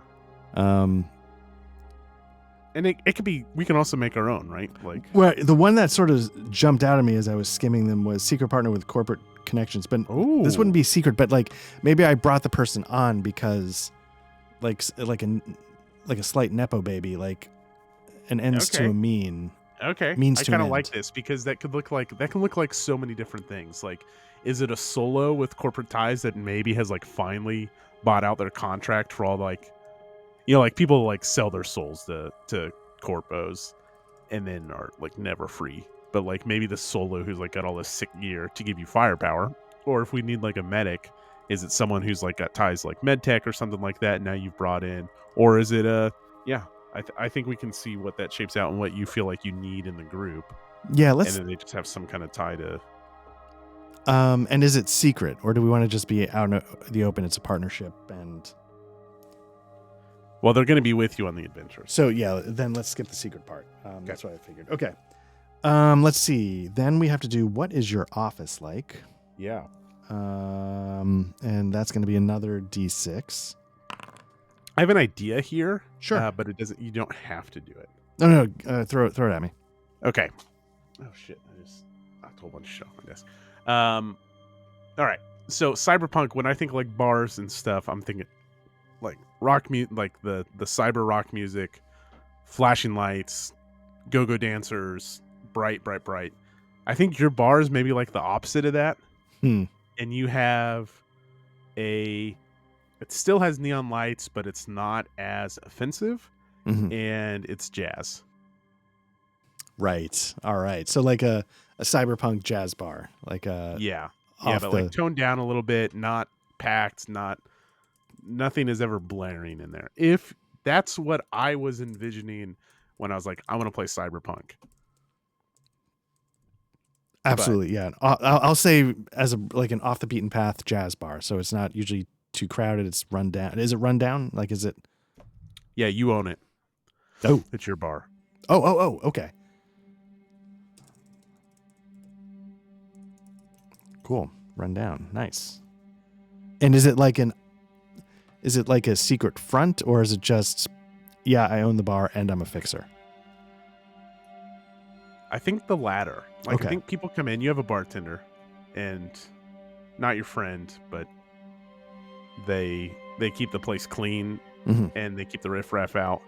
And it could be. We can also make our own, right? Like, well, the one that sort of jumped out at me as I was skimming them was secret partner with corporate connections. But this wouldn't be secret. But like maybe I brought the person on because, like a slight nepo baby, like an ends to a mean. Okay, means I to kind of an like end. this because that can look like so many different things. Like, is it a solo with corporate ties that maybe has like finally bought out their contract for all like, like people like sell their souls to corpos and then are like never free. But like maybe the solo who's like got all this sick gear to give you firepower, or if we need like a medic, is it someone who's like got ties like medtech or something like that? Now you've brought in, or is it I think we can see what that shapes out and what you feel like you need in the group. Yeah, and then they just have some kind of tie to. And is it secret, or do we want to just be out in the open? It's a partnership, and well, they're going to be with you on the adventure. So yeah, then let's skip the secret part. That's what I figured. Okay. Let's see. Then we have to do what is your office like? Yeah. And that's going to be another D6. I have an idea here. Sure. But it doesn't. You don't have to do it. No. Throw it at me. Okay. Oh shit! I told a bunch of shit on my desk. All right. So Cyberpunk. When I think like bars and stuff, I'm thinking like rock music, like the cyber rock music, flashing lights, go-go dancers, bright. I think your bar is maybe like the opposite of that. And you have it still has neon lights, but it's not as offensive, and it's jazz. Right. All right. So like a cyberpunk jazz bar, like a but like toned down a little bit, not packed, nothing is ever blaring in there. If that's what I was envisioning when I was like, I want to play Cyberpunk. Absolutely, yeah. I'll say as like an off the beaten path jazz bar, so it's not usually too crowded. It's run down. Is it run down? Like, is it? Yeah, you own it. Oh, it's your bar. Oh. Okay. Cool. Run down. Nice. And is it like a secret front, or is it just, yeah, I own the bar and I'm a fixer? I think the latter. Like, okay. I think people come in, you have a bartender, and not your friend, but they keep the place clean, and they keep the riffraff out.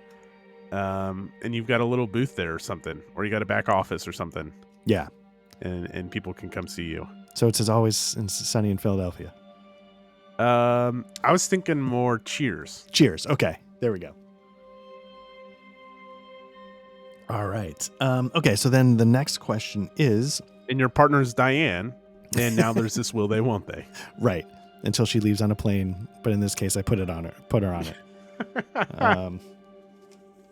And you've got a little booth there or something, or you got a back office or something. Yeah. And people can come see you. So it's as always sunny in Philadelphia. I was thinking more Cheers. Cheers. Okay. There we go. All right. Okay. So then the next question is, and your partner's Diane, and now there's this will they, won't they? Right. Until she leaves on a plane. But in this case, I put her on it.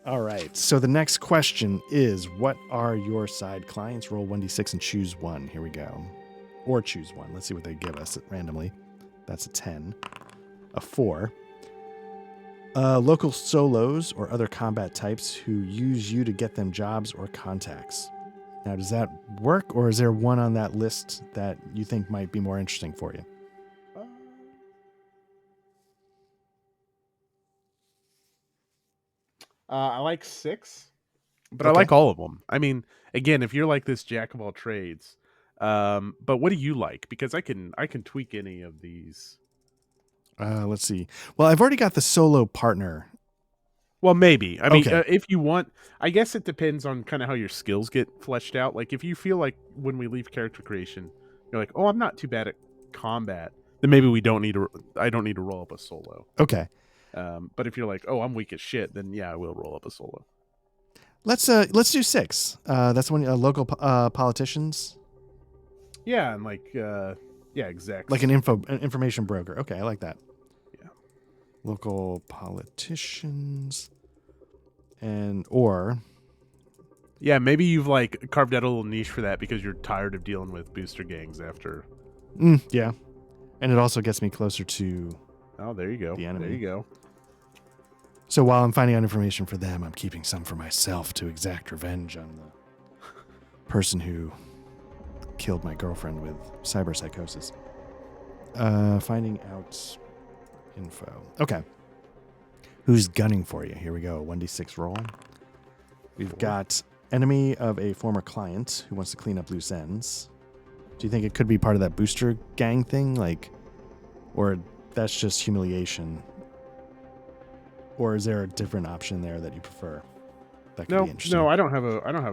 All right. So the next question is, what are your side clients? Roll 1d6 and choose one. Here we go. Or choose one. Let's see what they give us randomly. That's a 10. A 4. Local solos or other combat types who use you to get them jobs or contacts. Now, does that work, or is there one on that list that you think might be more interesting for you? I like 6, but I like all of them. I mean, again, if you're like this jack of all trades, but what do you like? Because I can tweak any of these. Let's see. Well, I've already got the solo partner. Well, maybe. I mean, if you want, I guess it depends on kind of how your skills get fleshed out. Like, if you feel like when we leave character creation, you're like, oh, I'm not too bad at combat, then maybe I don't need to roll up a solo. Okay. But if you're like, oh, I'm weak as shit, then yeah, I will roll up a solo. Let's do 6. That's when local politicians. Yeah, and like exactly. Like an information broker. Okay, I like that. Yeah. Local politicians yeah, maybe you've like carved out a little niche for that because you're tired of dealing with booster gangs after. Yeah. And it also gets me closer to Oh, there you go. the enemy. There you go. So while I'm finding out information for them, I'm keeping some for myself to exact revenge on the person who killed my girlfriend with cyberpsychosis. Finding out info. Okay. Who's gunning for you? Here we go. 1d6 roll. We've got enemy of a former client who wants to clean up loose ends. Do you think it could be part of that booster gang thing? Or that's just humiliation? Or is there a different option there that you prefer? That could be interesting. No, I don't have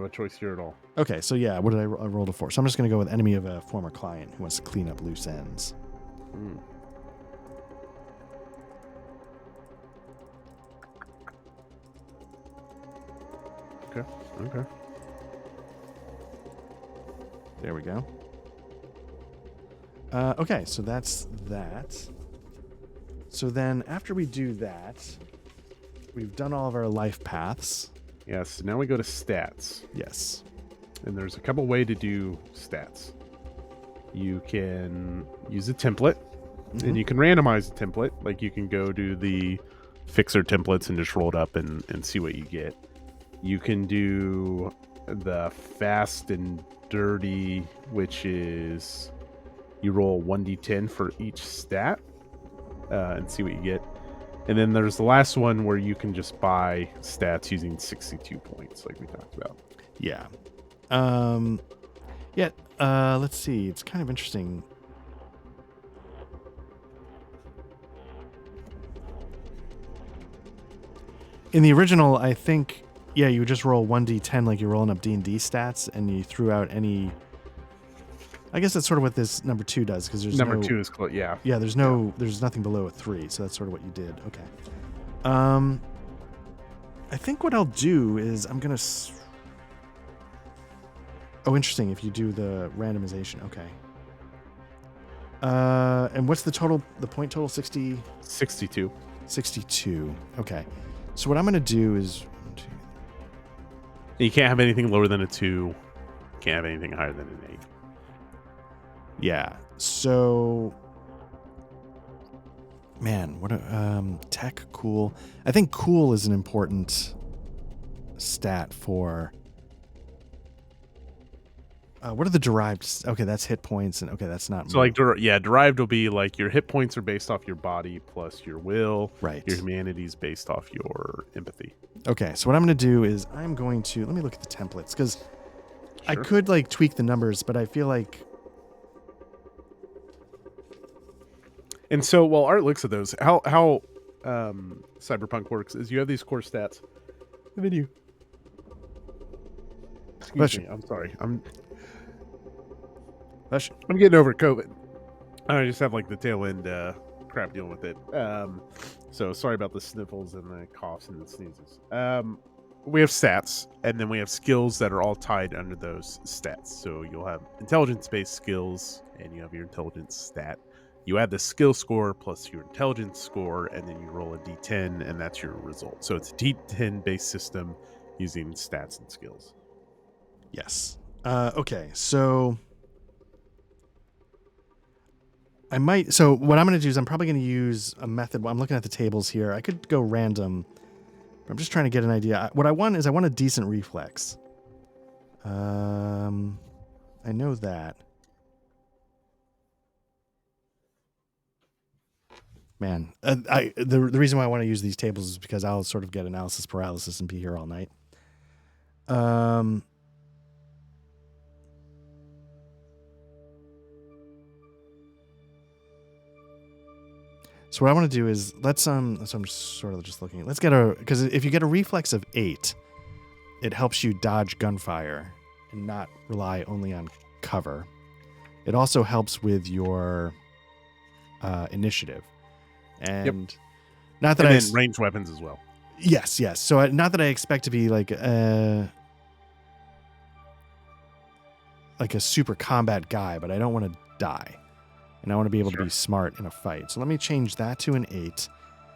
a choice here at all. Okay, so yeah, what did I roll a 4? So I'm just going to go with enemy of a former client who wants to clean up loose ends. Okay. There we go. Okay, so that's that. So then after we do that, we've done all of our life paths. Yes, now we go to stats. Yes. And there's a couple way to do stats. You can use a template, and you can randomize the template. Like you can go to the fixer templates and just roll it up and see what you get. You can do the fast and dirty, which is you roll 1d10 for each stat and see what you get. And then there's the last one where you can just buy stats using 62 points, like we talked about. Yeah. Let's see. It's kind of interesting. In the original, I think, you would just roll 1d10 like you're rolling up D&D stats, and you threw out any... I guess that's sort of what this number 2 does, because there's number 2 is close. Yeah. Yeah, there's nothing below a 3, so that's sort of what you did. Okay. I think what I'll do is I'm gonna. Oh, interesting. If you do the randomization, okay. And what's the total? The point total? 60. 62. 62. Okay. So what I'm gonna do is. You can't have anything lower than a 2. Can't have anything higher than an 8. Yeah. So, man, what tech cool. I think cool is an important stat for. What are the derived? Okay, that's hit points, and okay, that's not. So derived will be like your hit points are based off your body plus your will. Right. Your humanity is based off your empathy. Okay, so what I'm going to do is let me look at the templates, because I could tweak the numbers, but I feel like. And so while Art looks at those, how Cyberpunk works is you have these core stats, and then you. Excuse me. I'm sorry. I'm getting over COVID. I just have the tail end crap dealing with it. So sorry about the sniffles and the coughs and the sneezes. We have stats, and then we have skills that are all tied under those stats. So you'll have intelligence-based skills, and you have your intelligence stat. You add the skill score plus your intelligence score, and then you roll a d10, and that's your result. So it's a d10-based system using stats and skills. Yes. Okay, so so what I'm going to do is I'm probably going to use a method. I'm looking at the tables here. I could go random, but I'm just trying to get an idea. What I want is a decent reflex. I know that. Man, the reason why I want to use these tables is because I'll sort of get analysis paralysis and be here all night. So what I want to do is so I'm sort of just looking. Let's get because if you get a reflex of 8, it helps you dodge gunfire and not rely only on cover. It also helps with your initiative. And not that and ranged weapons as well. Yes. So not that I expect to be a super combat guy, but I don't want to die. And I want to be able to be smart in a fight. So let me change that to an 8.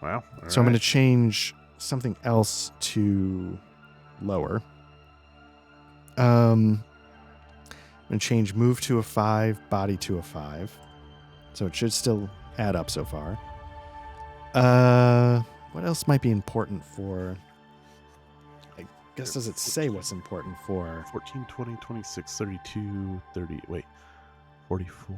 Wow. So I'm going to change something else to lower. I'm going to change move to a 5, body to a 5. So it should still add up so far. What else might be important for... I guess, does it say what's important for... 14, 20, 26, 32, 30... Wait. 44...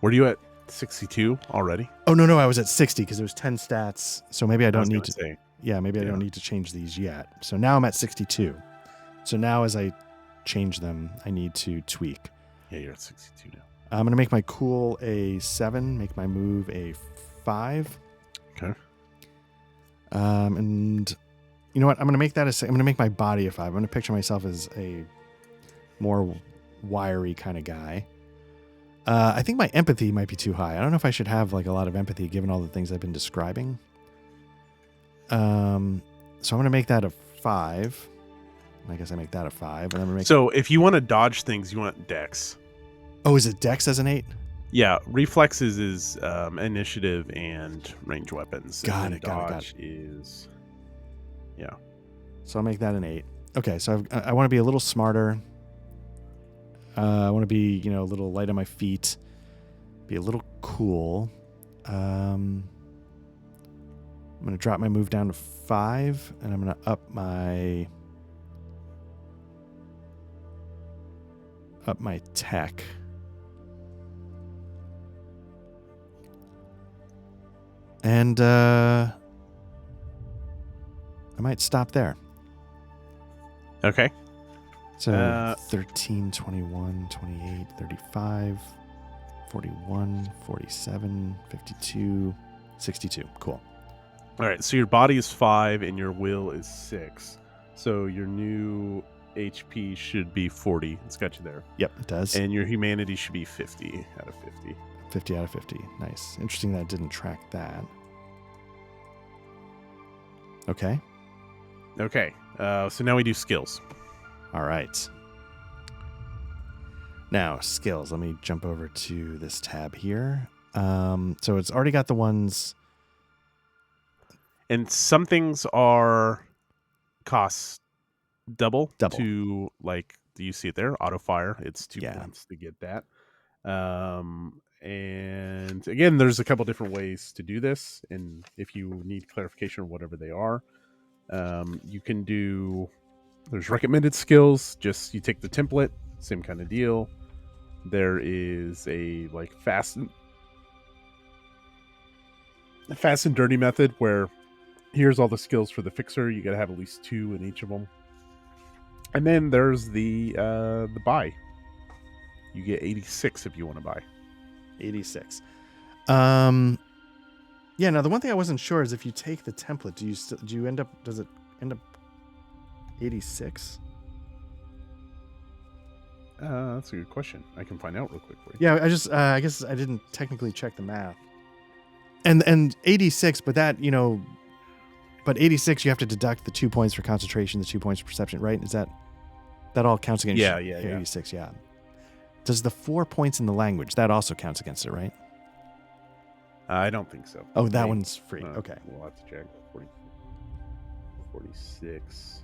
Were you at 62 already? Oh, no, I was at 60 because it was 10 stats. So maybe I don't need to... Say, yeah, maybe I don't need to change these yet. So now I'm at 62. So now as I change them, I need to tweak. Yeah, you're at 62 now. I'm going to make my cool a 7, make my move a 5. Okay. And you know what? I'm going to make that I'm going to make my body a 5. I'm going to picture myself as a more wiry kind of guy. I think my empathy might be too high. I don't know if I should have like a lot of empathy given all the things I've been describing. So I'm going to make that a 5. I guess I make that a 5. And I'm gonna make so if you want to dodge things, you want Dex. Oh, is it Dex as an 8? Yeah, reflexes is initiative and range weapons. Got and it. Dodge is, yeah. So I'll make that an 8. Okay, so I want to be a little smarter. I want to be, a little light on my feet. Be a little cool. I'm going to drop my move down to 5, and I'm going to up my tech. And I might stop there. Okay. So 13, 21, 28, 35, 41, 47, 52, 62. Cool. All right. So your body is 5 and your will is 6. So your new HP should be 40. It's got you there. Yep, it does. And your humanity should be 50 out of 50. 50 out of 50. Nice. Interesting that I didn't track that. Okay. Okay. So now we do skills. All right. Now, skills. Let me jump over to this tab here. So it's already got the ones. And some things cost double. To, like, do you see it there? Auto fire. It's 2 points to get that. And again, there's a couple different ways to do this. And if you need clarification or whatever they are, you can do... There's recommended skills. Just you take the template, same kind of deal. There is a like fast and dirty method where here's all the skills for the fixer. You got to have at least 2 in each of them. And then there's the buy. You get 86 if you want to buy. 86. Yeah. Now the one thing I wasn't sure is if you take the template, does it end up 86? That's a good question. I can find out real quick for you. Yeah, I guess I didn't technically check the math. And 86, but that, but 86 you have to deduct the 2 points for concentration, the 2 points for perception, right? Is that all counts against 86, yeah. Does the 4 points in the language, that also counts against it, right? I don't think so. Oh, that one's free. Okay. We'll have to check. 46,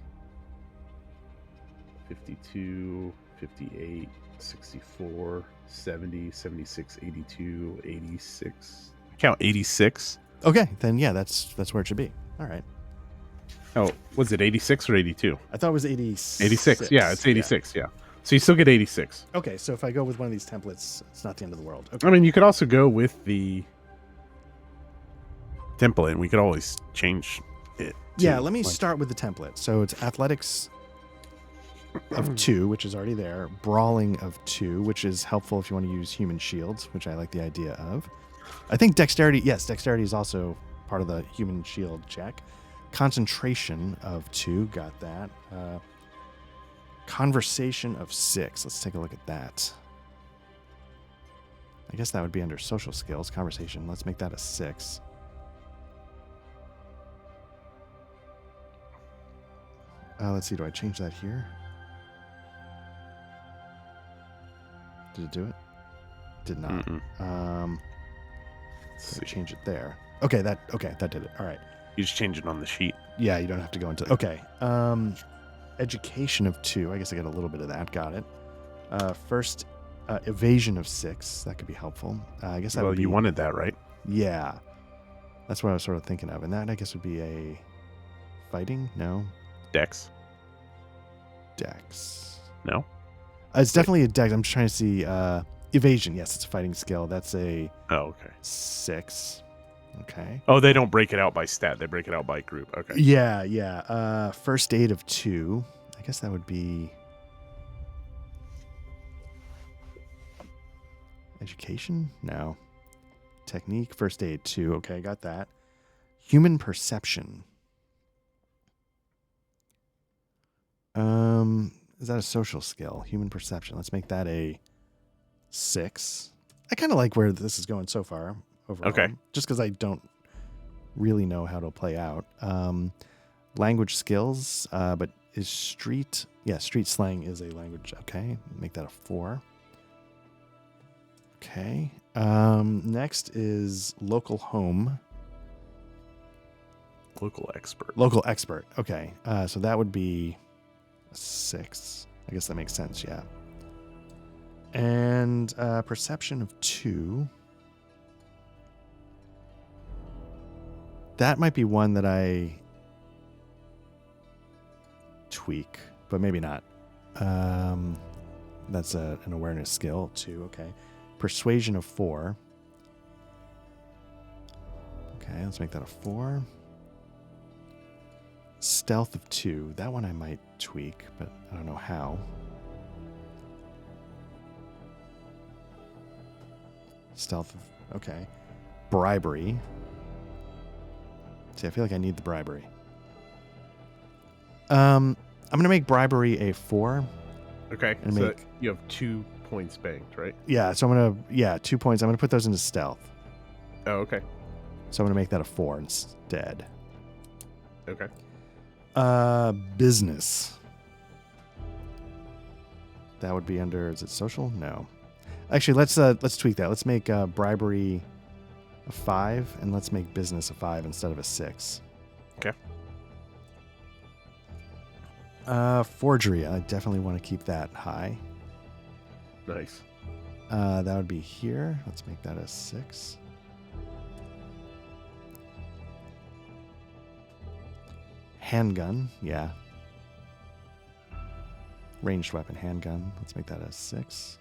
52, 58, 64, 70, 76, 82, 86. I count 86. Okay, then yeah, that's where it should be. All right. Oh, was it 86 or 82? I thought it was 86. 86. Yeah, it's 86. Yeah. So you still get 86. Okay, so if I go with one of these templates, it's not the end of the world. Okay. I mean, you could also go with the template, and we could always change it. Yeah, let me start with the template. So it's athletics of 2, which is already there. Brawling of 2, which is helpful if you want to use human shields, which I like the idea of. I think dexterity is also part of the human shield check. Concentration of 2, got that. Conversation of 6. Let's take a look at that. I guess that would be under social skills. Conversation. Let's make that a 6. Let's see. Do I change that here? Did it do it? Did not. So change it there. Okay, that did it. All right. You just change it on the sheet. Yeah, you don't have to go into. Okay. Education of 2. I guess I got a little bit of that. Got it. First Evasion of 6. That could be helpful. I guess that would be... you wanted that, right? Yeah. That's what I was sort of thinking of. And that, I guess, would be a fighting? No. Dex. No. It's definitely a dex. I'm just trying to see. Evasion. Yes, it's a fighting skill. That's a 6. Okay. Oh, they don't break it out by stat. They break it out by group. Okay. Yeah. First aid of 2. I guess that would be... Education? No. Technique, first aid 2. Okay, got that. Human perception. Is that a social skill? Human perception. Let's make that a 6. I kind of like where this is going so far overall. Okay. Just because I don't really know how to play out. Language skills, but is street... Yeah, street slang is a language. Okay, make that a 4. Okay. Next is local home. Local expert. Local expert. Okay. So that would be a 6. I guess that makes sense. Yeah. And perception of 2. That might be one that I tweak, but maybe not. That's an awareness skill 2. Okay. Persuasion of 4. Okay, let's make that a 4. Stealth of 2. That one I might tweak, but I don't know how. Stealth of... Okay. Bribery. See, I feel like I need the bribery. I'm going to make bribery a 4. Okay, and so make... you have 2 points banked, right? Yeah, so I'm going to... Yeah, 2 points. I'm going to put those into stealth. Oh, okay. So I'm going to make that a 4 instead. Okay. Business. That would be under... Is it social? No. Actually, let's tweak that. Let's make bribery a 5, and let's make business a 5 instead of a 6. Okay. Forgery. I definitely want to keep that high. Nice. That would be here. Let's make that a 6. Handgun. Yeah. Ranged weapon, handgun. Let's make that a 6.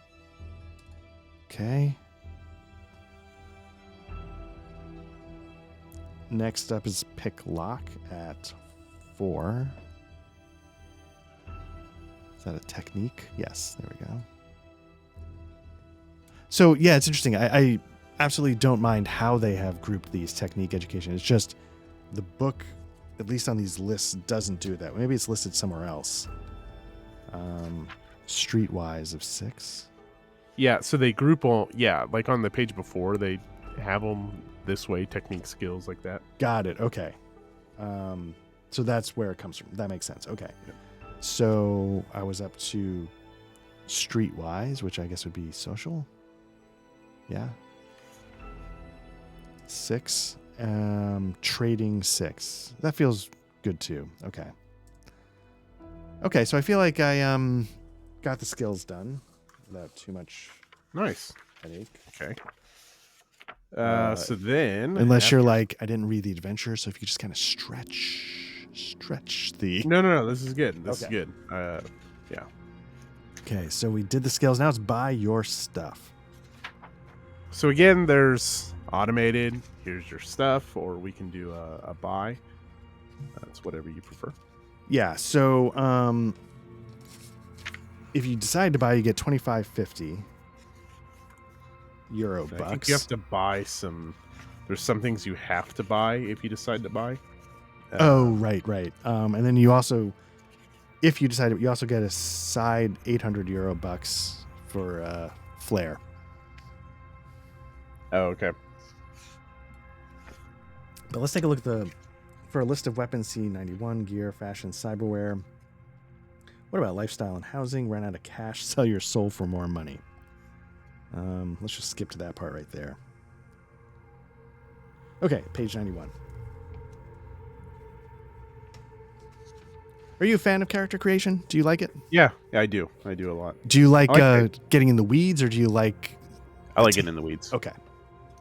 Okay. Next up is pick lock at 4. Is that a technique? Yes, there we go. So, yeah, it's interesting. I absolutely don't mind how they have grouped these technique education. It's just the book, at least on these lists, doesn't do that. Maybe it's listed somewhere else. Streetwise of 6. Yeah, so they group all... Yeah, like on the page before, they have them this way, technique skills like that. Got it. Okay. So that's where it comes from. That makes sense. Okay. Yeah. So I was up to streetwise, which I guess would be social. Yeah. 6. Trading 6. That feels good too. Okay. Okay, so I feel like I got the skills done without too much headache. Okay. So then... Unless you're like, I didn't read the adventure, so if you could just kind of stretch the... No, this is good. This is good. Yeah. Okay, so we did the skills. Now it's buy your stuff. So again, there's automated, here's your stuff, or we can do a buy. That's whatever you prefer. Yeah, so if you decide to buy, you get 25.50 euro bucks. I think you have to buy some... There's some things you have to buy if you decide to buy. Right. And then you also, if you decide, you also get a side 800 euro bucks for flair. Oh, okay. But let's take a look at for a list of weapons, C91, gear, fashion, cyberware. What about lifestyle and housing? Run out of cash, sell your soul for more money. Let's just skip to that part right there. Okay, page 91. Are you a fan of character creation? Do you like it? Yeah, I do. I do a lot. Do you like, I like getting in the weeds, or do you like? I like getting in the weeds. Okay.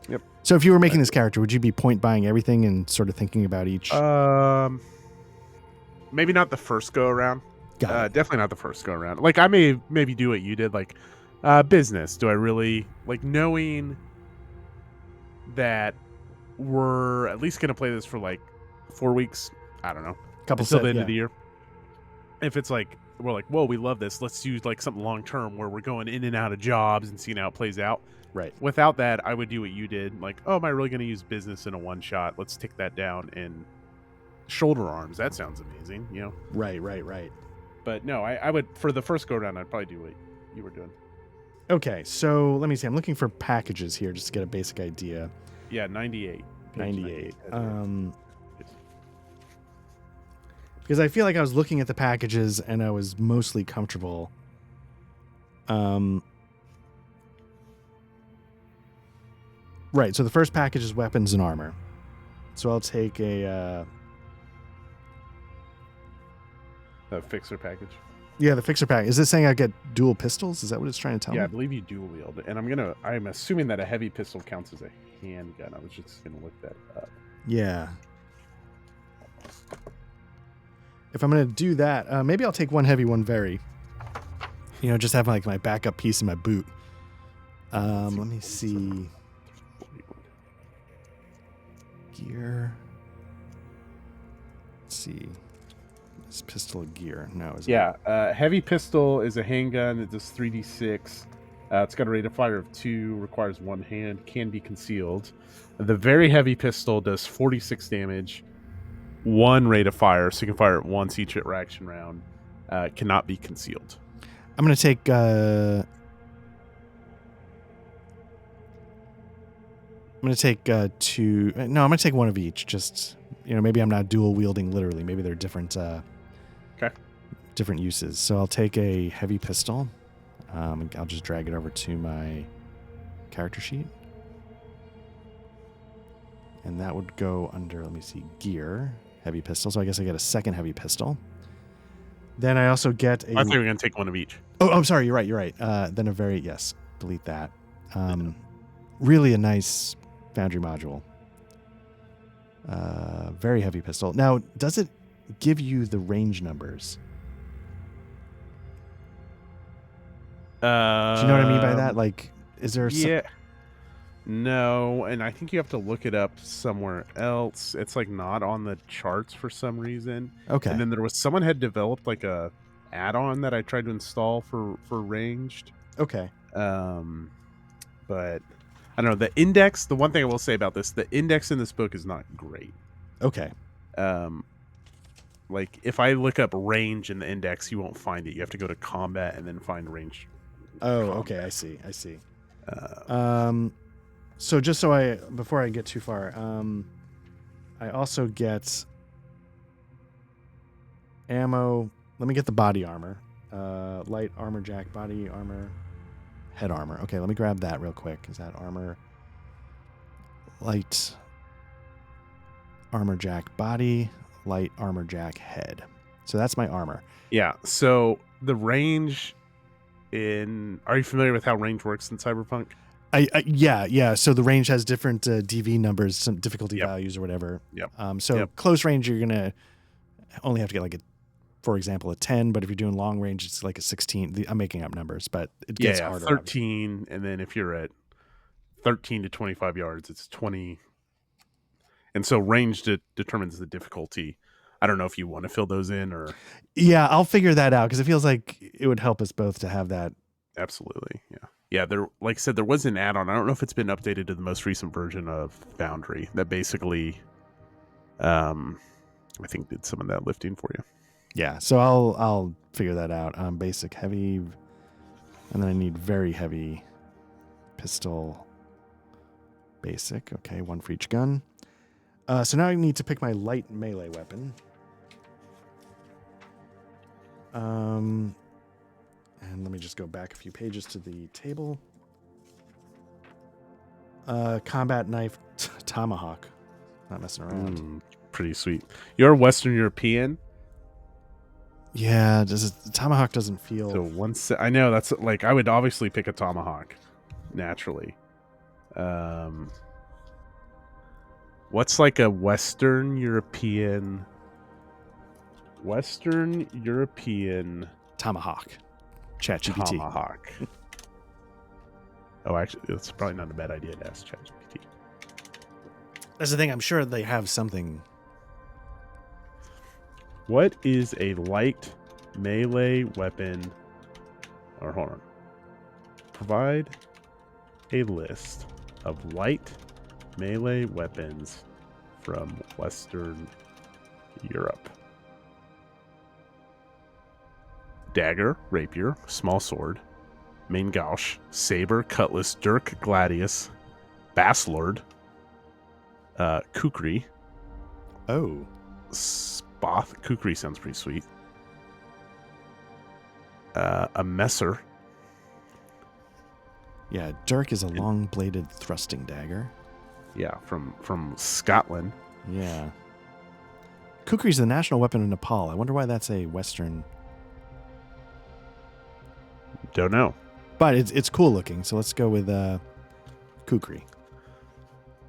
Yep. So if you were making this character, would you be point buying everything and sort of thinking about each? Maybe not the first go around. Got it. Definitely not the first go around. Like I maybe do what you did. Like business. Do I really like knowing that we're at least gonna play this for like 4 weeks? I don't know. Couple Until the end of the year. If it's like we're like, whoa, we love this. Let's do like something long term where we're going in and out of jobs and seeing how it plays out. Right. Without that, I would do what you did. Like, oh, am I really going to use business in a one shot? Let's tick that down in shoulder arms. That sounds amazing, you know? Right. But no, I would, for the first go around, I'd probably do what you were doing. Okay, so let me see. I'm looking for packages here just to get a basic idea. Yeah, 98. 98. Because I feel like I was looking at the packages and I was mostly comfortable. Right, so the first package is weapons and armor. So I'll take a fixer package. Yeah, the fixer pack. Is this saying I get dual pistols? Is that what it's trying to tell me? Yeah, I believe you dual wield. And I'm assuming that a heavy pistol counts as a handgun. I was just gonna look that up. Yeah. If I'm gonna do that, maybe I'll take one heavy, one very. You know, just have like my backup piece in my boot. Let me see. Gear. Let's see. Is pistol a gear? No, is it? Yeah, heavy pistol is a handgun that does 3d6. It's got a rate of fire of 2, requires one hand, can be concealed. The very heavy pistol does 46 damage, 1 rate of fire, so you can fire it once each action round. Cannot be concealed. I'm gonna take. I'm gonna take 2. No, I'm gonna take one of each. Just maybe I'm not dual wielding literally. Maybe they're different. Okay. Different uses. So I'll take a heavy pistol. I'll just drag it over to my character sheet. And that would go under, let me see, gear, heavy pistol. So I guess I get a second heavy pistol. Then I also get a... I think we're going to take one of each. Oh, I'm sorry. You're right. Then a very, yes, delete that. Really a nice Foundry module. Very heavy pistol. Now, does it give you the range numbers? Do you know what I mean by that? Like, is there yeah. No, and I think you have to look it up somewhere else. It's like not on the charts for some reason. Okay. And then there was someone had developed like a add-on that I tried to install for ranged. Okay. But I don't know, the index, the one thing I will say about this, the index in this book is not great. Okay. Like if I look up range in the index, you won't find it. You have to go to combat and then find range. Oh, okay. I see. So just so before I get too far, I also get ammo. Let me get the body armor. Light armor jack, body armor, head armor. Okay, let me grab that real quick. Is that armor? Light armor jack body, light armor jack head. So that's my armor. Yeah. So the range are you familiar with how range works in Cyberpunk? Yeah. So the range has different DV numbers, some difficulty values or whatever. Yep. Close range, you're gonna only have to get like for example, a 10. But if you're doing long range, it's like a 16. I'm making up numbers, but it gets harder. 13, and then if you're at 13 to 25 yards, it's 20. And so range determines the difficulty. I don't know if you want to fill those in or. Yeah, I'll figure that out because it feels like it would help us both to have that. Absolutely, yeah. Yeah, there. Like I said, there was an add-on. I don't know if it's been updated to the most recent version of Foundry that basically, I think did some of that lifting for you. Yeah, so I'll figure that out. Basic heavy, and then I need very heavy pistol. Basic, okay, 1 for each gun. So now I need to pick my light melee weapon. And let me just go back a few pages to the table. Combat knife tomahawk. Not messing around. Pretty sweet. You're Western European. Yeah, tomahawk doesn't feel. So I know that's like I would obviously pick a tomahawk, naturally. What's like a Western European Tomahawk. ChatGPT. tomahawk? Oh, actually, it's probably not a bad idea to ask ChatGPT. That's the thing. I'm sure they have something. What is a light melee weapon? Or hold on. Provide a list of light melee weapons from Western Europe. Dagger, rapier, small sword, main gauche, saber, cutlass, dirk, gladius, basslord, kukri. Oh. Spoth. Kukri sounds pretty sweet. A messer. Yeah, dirk is a long-bladed thrusting dagger. Yeah, from Scotland. Yeah. Kukri is the national weapon of Nepal. I wonder why that's a Western. Don't know. But it's cool looking, so let's go with kukri.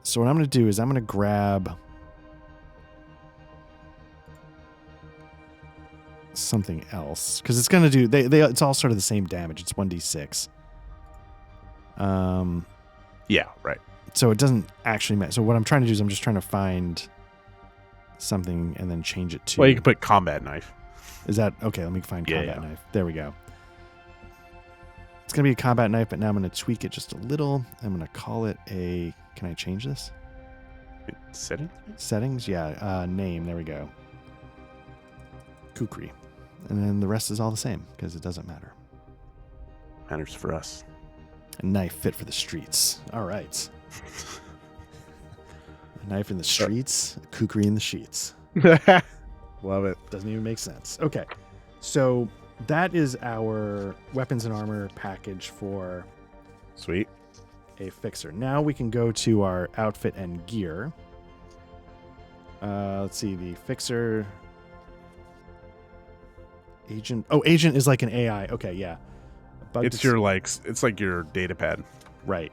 So what I'm going to do is I'm going to grab something else because it's going to do it's all sort of the same damage. It's 1d6. Yeah, right. So it doesn't actually matter. So what I'm trying to do is I'm just trying to find something and then change it to. Well, you can put combat knife. Is that okay? Let me find combat Yeah. knife. There we go. It's going to be a combat knife, but now I'm going to tweak it just a little. I'm going to call it a. Can I change this? Setting? Settings? Yeah. Name. There we go. Kukri. And then the rest is all the same because it doesn't matter. Matters for us. A knife fit for the streets. All right. A knife in the streets, a kukri in the sheets. Love it. Doesn't even make sense. Okay. So that is our weapons and armor package for Sweet. a fixer. Now we can go to our outfit and gear. Let's see. The fixer. Agent. Oh, agent is like an AI. Okay, yeah. It's like your data pad. Right.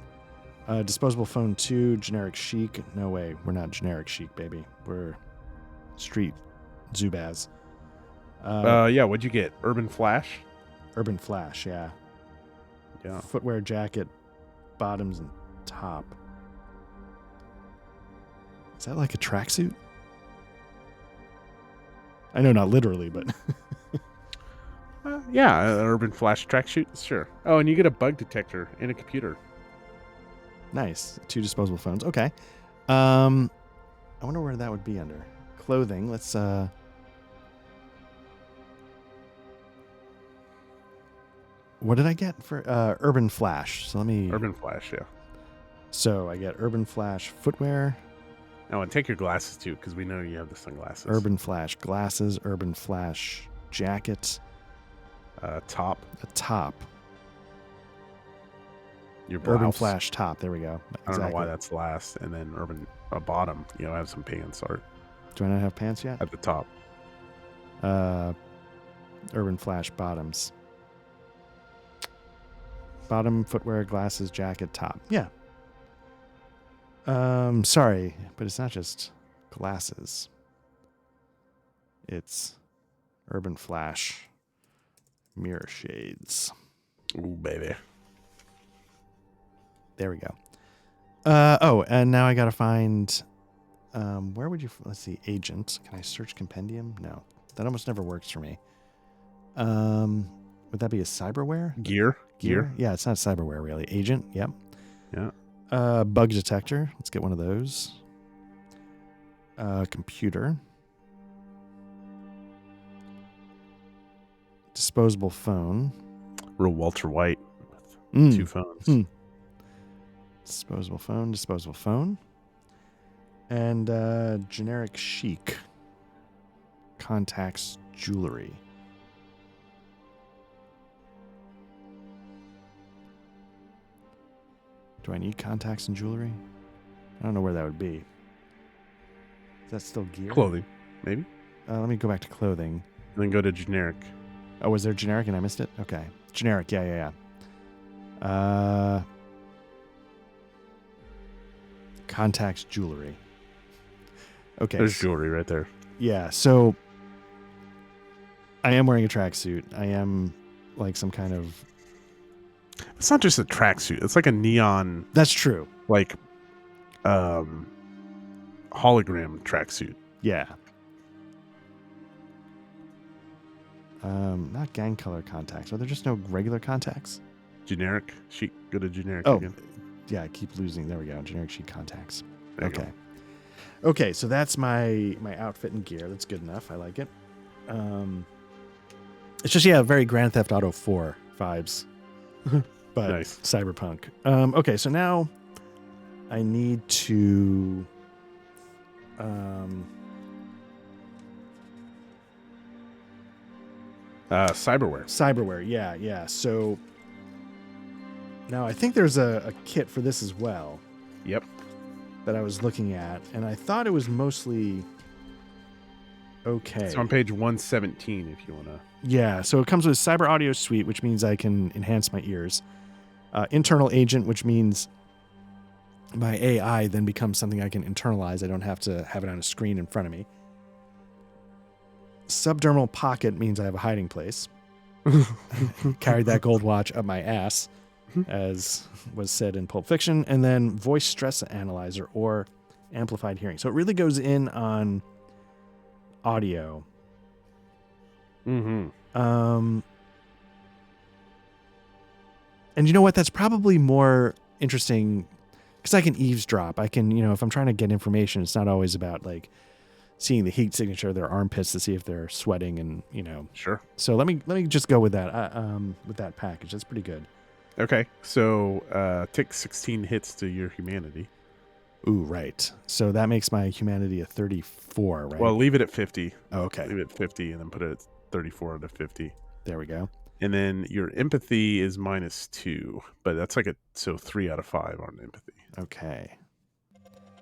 Disposable phone 2, generic chic. No way. We're not generic chic, baby. We're street Zubaz. Yeah, what'd you get? Urban Flash? Urban Flash, yeah. Yeah. Footwear, jacket, bottoms, and top. Is that like a tracksuit? I know not literally, but... Yeah, an Urban Flash tracksuit, sure. Oh, and you get a bug detector and a computer. Nice. 2 disposable phones. Okay. I wonder where that would be under. Clothing. Let's what did I get for Urban Flash? So let me Urban Flash, yeah. So I get Urban Flash footwear. Oh, and take your glasses too, because we know you have the sunglasses. Urban Flash glasses, Urban Flash jacket. Top. A top. Your blouse. Urban Flash top. There we go. I don't know why that's last. And then Urban bottom. Have some pants art. Do I not have pants yet? At the top. Urban Flash bottoms. Bottom, footwear, glasses, jacket, top. Yeah. Sorry, but it's not just glasses. It's Urban Flash mirror shades. Ooh, baby. There we go. And now I gotta find. Where would you? Let's see. Agent. Can I search compendium? No, that almost never works for me. Would that be a cyberware? Gear. Yeah, it's not cyberware really. Agent. Yep. Yeah. Bug detector. Let's get one of those. Computer. Disposable phone. Real Walter White with 2 phones. Disposable phone. And generic chic. Contacts, jewelry. Do I need contacts and jewelry? I don't know where that would be. Is that still gear? Clothing, maybe? Let me go back to clothing. And then go to generic. Oh, was there generic and I missed it? Okay. Generic. Yeah. Contacts, jewelry. Okay. There's jewelry right there. Yeah. So I am wearing a tracksuit. I am like some kind of. It's not just a tracksuit. It's like a neon. That's true. Like, hologram tracksuit. Yeah. Not gang color contacts. Are there just no regular contacts? Generic sheet. Go to generic Oh, again. yeah. I keep losing. There we go. Generic sheet contacts. There you Okay. Okay. So that's my outfit and gear. That's good enough. I like it. It's just very Grand Theft Auto 4 vibes, but Nice. Cyberpunk. Okay. So now I need to. Cyberware, yeah. So now I think there's a kit for this as well. Yep. That I was looking at, and I thought it was mostly okay. It's on page 117 if you want to. Yeah, so it comes with Cyber Audio Suite, which means I can enhance my ears. Internal Agent, which means my AI then becomes something I can internalize. I don't have to have it on a screen in front of me. Subdermal Pocket means I have a hiding place. Carried that gold watch up my ass, as was said in Pulp Fiction. And then Voice Stress Analyzer or Amplified Hearing. So it really goes in on audio. Mm-hmm. And you know what? That's probably more interesting because I can eavesdrop. I can, if I'm trying to get information, it's not always about like seeing the heat signature of their armpits to see if they're sweating and, Sure. So let me just go with that package. That's pretty good. Okay. So take 16 hits to your humanity. Ooh, right. So that makes my humanity a 34, right? Well, leave it at 50. Oh, okay. Leave it at 50 and then put it at 34 out of 50. There we go. And then your empathy is -2, but that's like 3 out of 5 on empathy. Okay.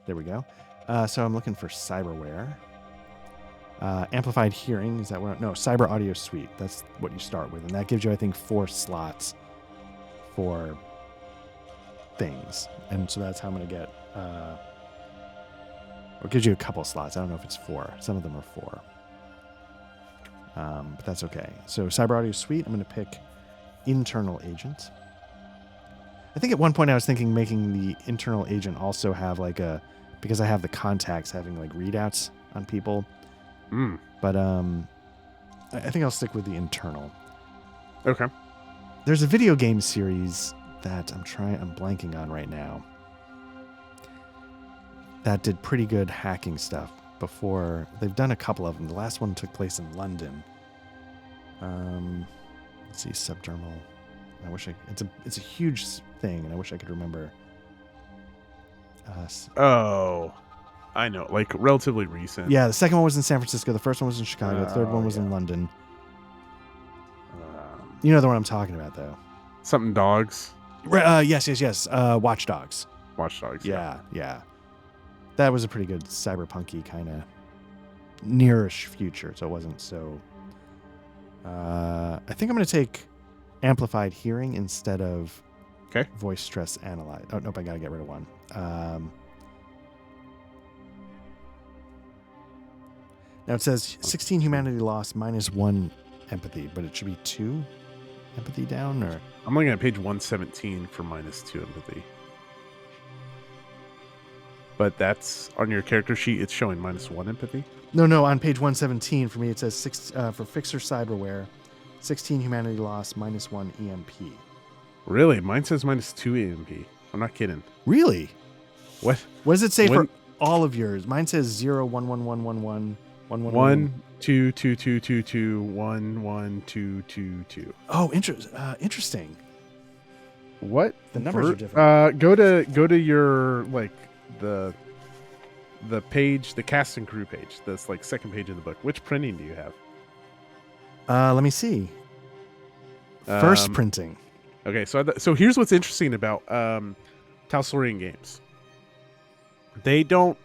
There we go. So I'm looking for cyberware. Amplified hearing, is that what? No, Cyber Audio Suite. That's what you start with. And that gives you, I think, 4 slots for things. And so that's how I'm going to get... or it gives you a couple slots. I don't know if it's 4. Some of them are 4. But that's okay. So Cyber Audio Suite, I'm going to pick Internal Agent. I think at one point I was thinking making the Internal Agent also have like because I have the contacts having like readouts on people. But I think I'll stick with the internal. Okay. There's a video game series that I'm blanking on right now that did pretty good hacking stuff before. They've done a couple of them. The last one took place in London. Let's see, subdermal. I wish it's a huge thing, and I wish I could remember. I know, like relatively recent. Yeah, the second one was in San Francisco. The first one was in Chicago. The third one was in London. You know the one I'm talking about, though. Something dogs. Yes. Watch Dogs. Watch Dogs. Yeah. That was a pretty good cyberpunky kind of nearish future, so it wasn't so. I think I'm going to take Amplified Hearing instead of Voice Stress Analyze. Oh, nope, I got to get rid of one. Now it says 16 humanity loss, -1 empathy, but it should be 2 empathy down, or? I'm looking at page 117 for -2 empathy. But that's on your character sheet. It's showing -1 empathy. No. On page 117 for me, it says for Fixer Cyberware, 16 humanity loss, -1 EMP. Really? Mine says -2 EMP. I'm not kidding. Really? What? What does it say for all of yours? Mine says 0, 1, 1, 1, 1, 1, 1, 1, 1, 2, 2, 2, 2, 2, 1, 1, 2, 2, 2. Oh, interesting. What? The numbers are different. Go to your the page, the cast and crew page. That's like second page of the book. Which printing do you have? Let me see. First printing. Okay, so here's what's interesting about Talsorian games. They don't.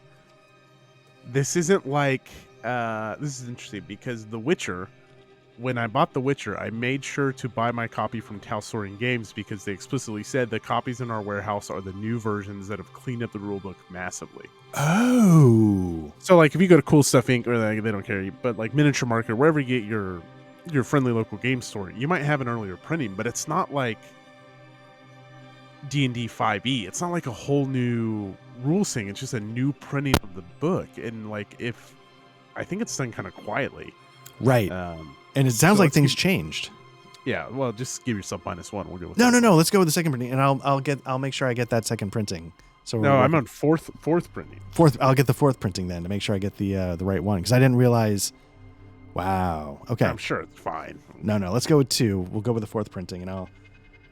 This isn't like. This is interesting because The Witcher when I bought The Witcher, I made sure to buy my copy from Talsorian Games because they explicitly said the copies in our warehouse are the new versions that have cleaned up the rulebook massively. Oh. So, like, if you go to Cool Stuff Inc., or like, they don't carry, but like Miniature Market, wherever you get your friendly local game store, you might have an earlier printing, but it's not like D&D 5e. It's not like a whole new rules thing. It's just a new printing of the book, and like I think it's done kind of quietly, right? And it sounds like things changed. Yeah, well, just give yourself -1. We'll go with no. Let's go with the second printing, and I'll make sure I get that second printing. So no, I'm on fourth printing. I'll get the fourth printing then to make sure I get the right one, because I didn't realize. Wow. Okay. I'm sure it's fine. No. Let's go with 2. We'll go with the fourth printing, and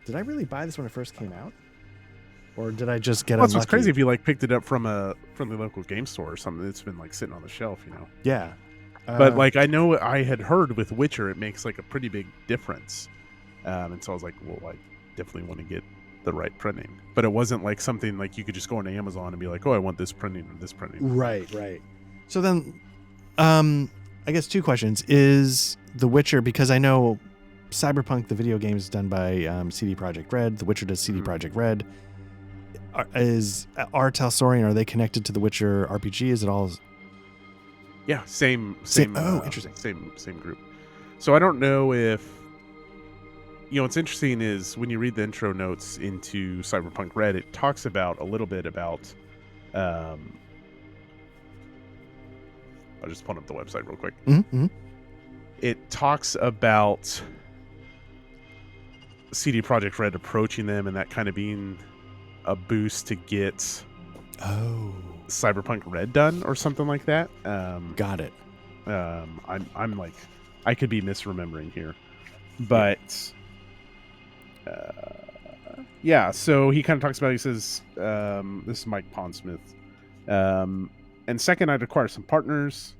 Did I really buy this when it first came out, or did I just get unlucky? Well, it's crazy if you like picked it up from a friendly local game store or something. It's been like sitting on the shelf, you know. Yeah. But like I know I had heard with Witcher, it makes like a pretty big difference, and so I was like, well, I definitely want to get the right printing. But it wasn't like something like you could just go on Amazon and be like, oh, I want this printing or this printing. Right. So then, I guess 2 questions. Is The Witcher, because I know Cyberpunk, the video game, is done by CD Projekt Red. The Witcher does CD Projekt Red. Is Talsorian, are they connected to the Witcher RPG? Is it all? Yeah, same. Oh, interesting. Same group. So I don't know if what's interesting is when you read the intro notes into Cyberpunk Red, it talks about a little bit about. I'll just pull up the website real quick. Mm-hmm. It talks about CD Projekt Red approaching them and that kind of being a boost to get Cyberpunk Red done or something like that. Got it. I'm like, I could be misremembering here, but yeah. So he kind of talks about. He says, "This is Mike Pondsmith." And second, I'd acquire some partners.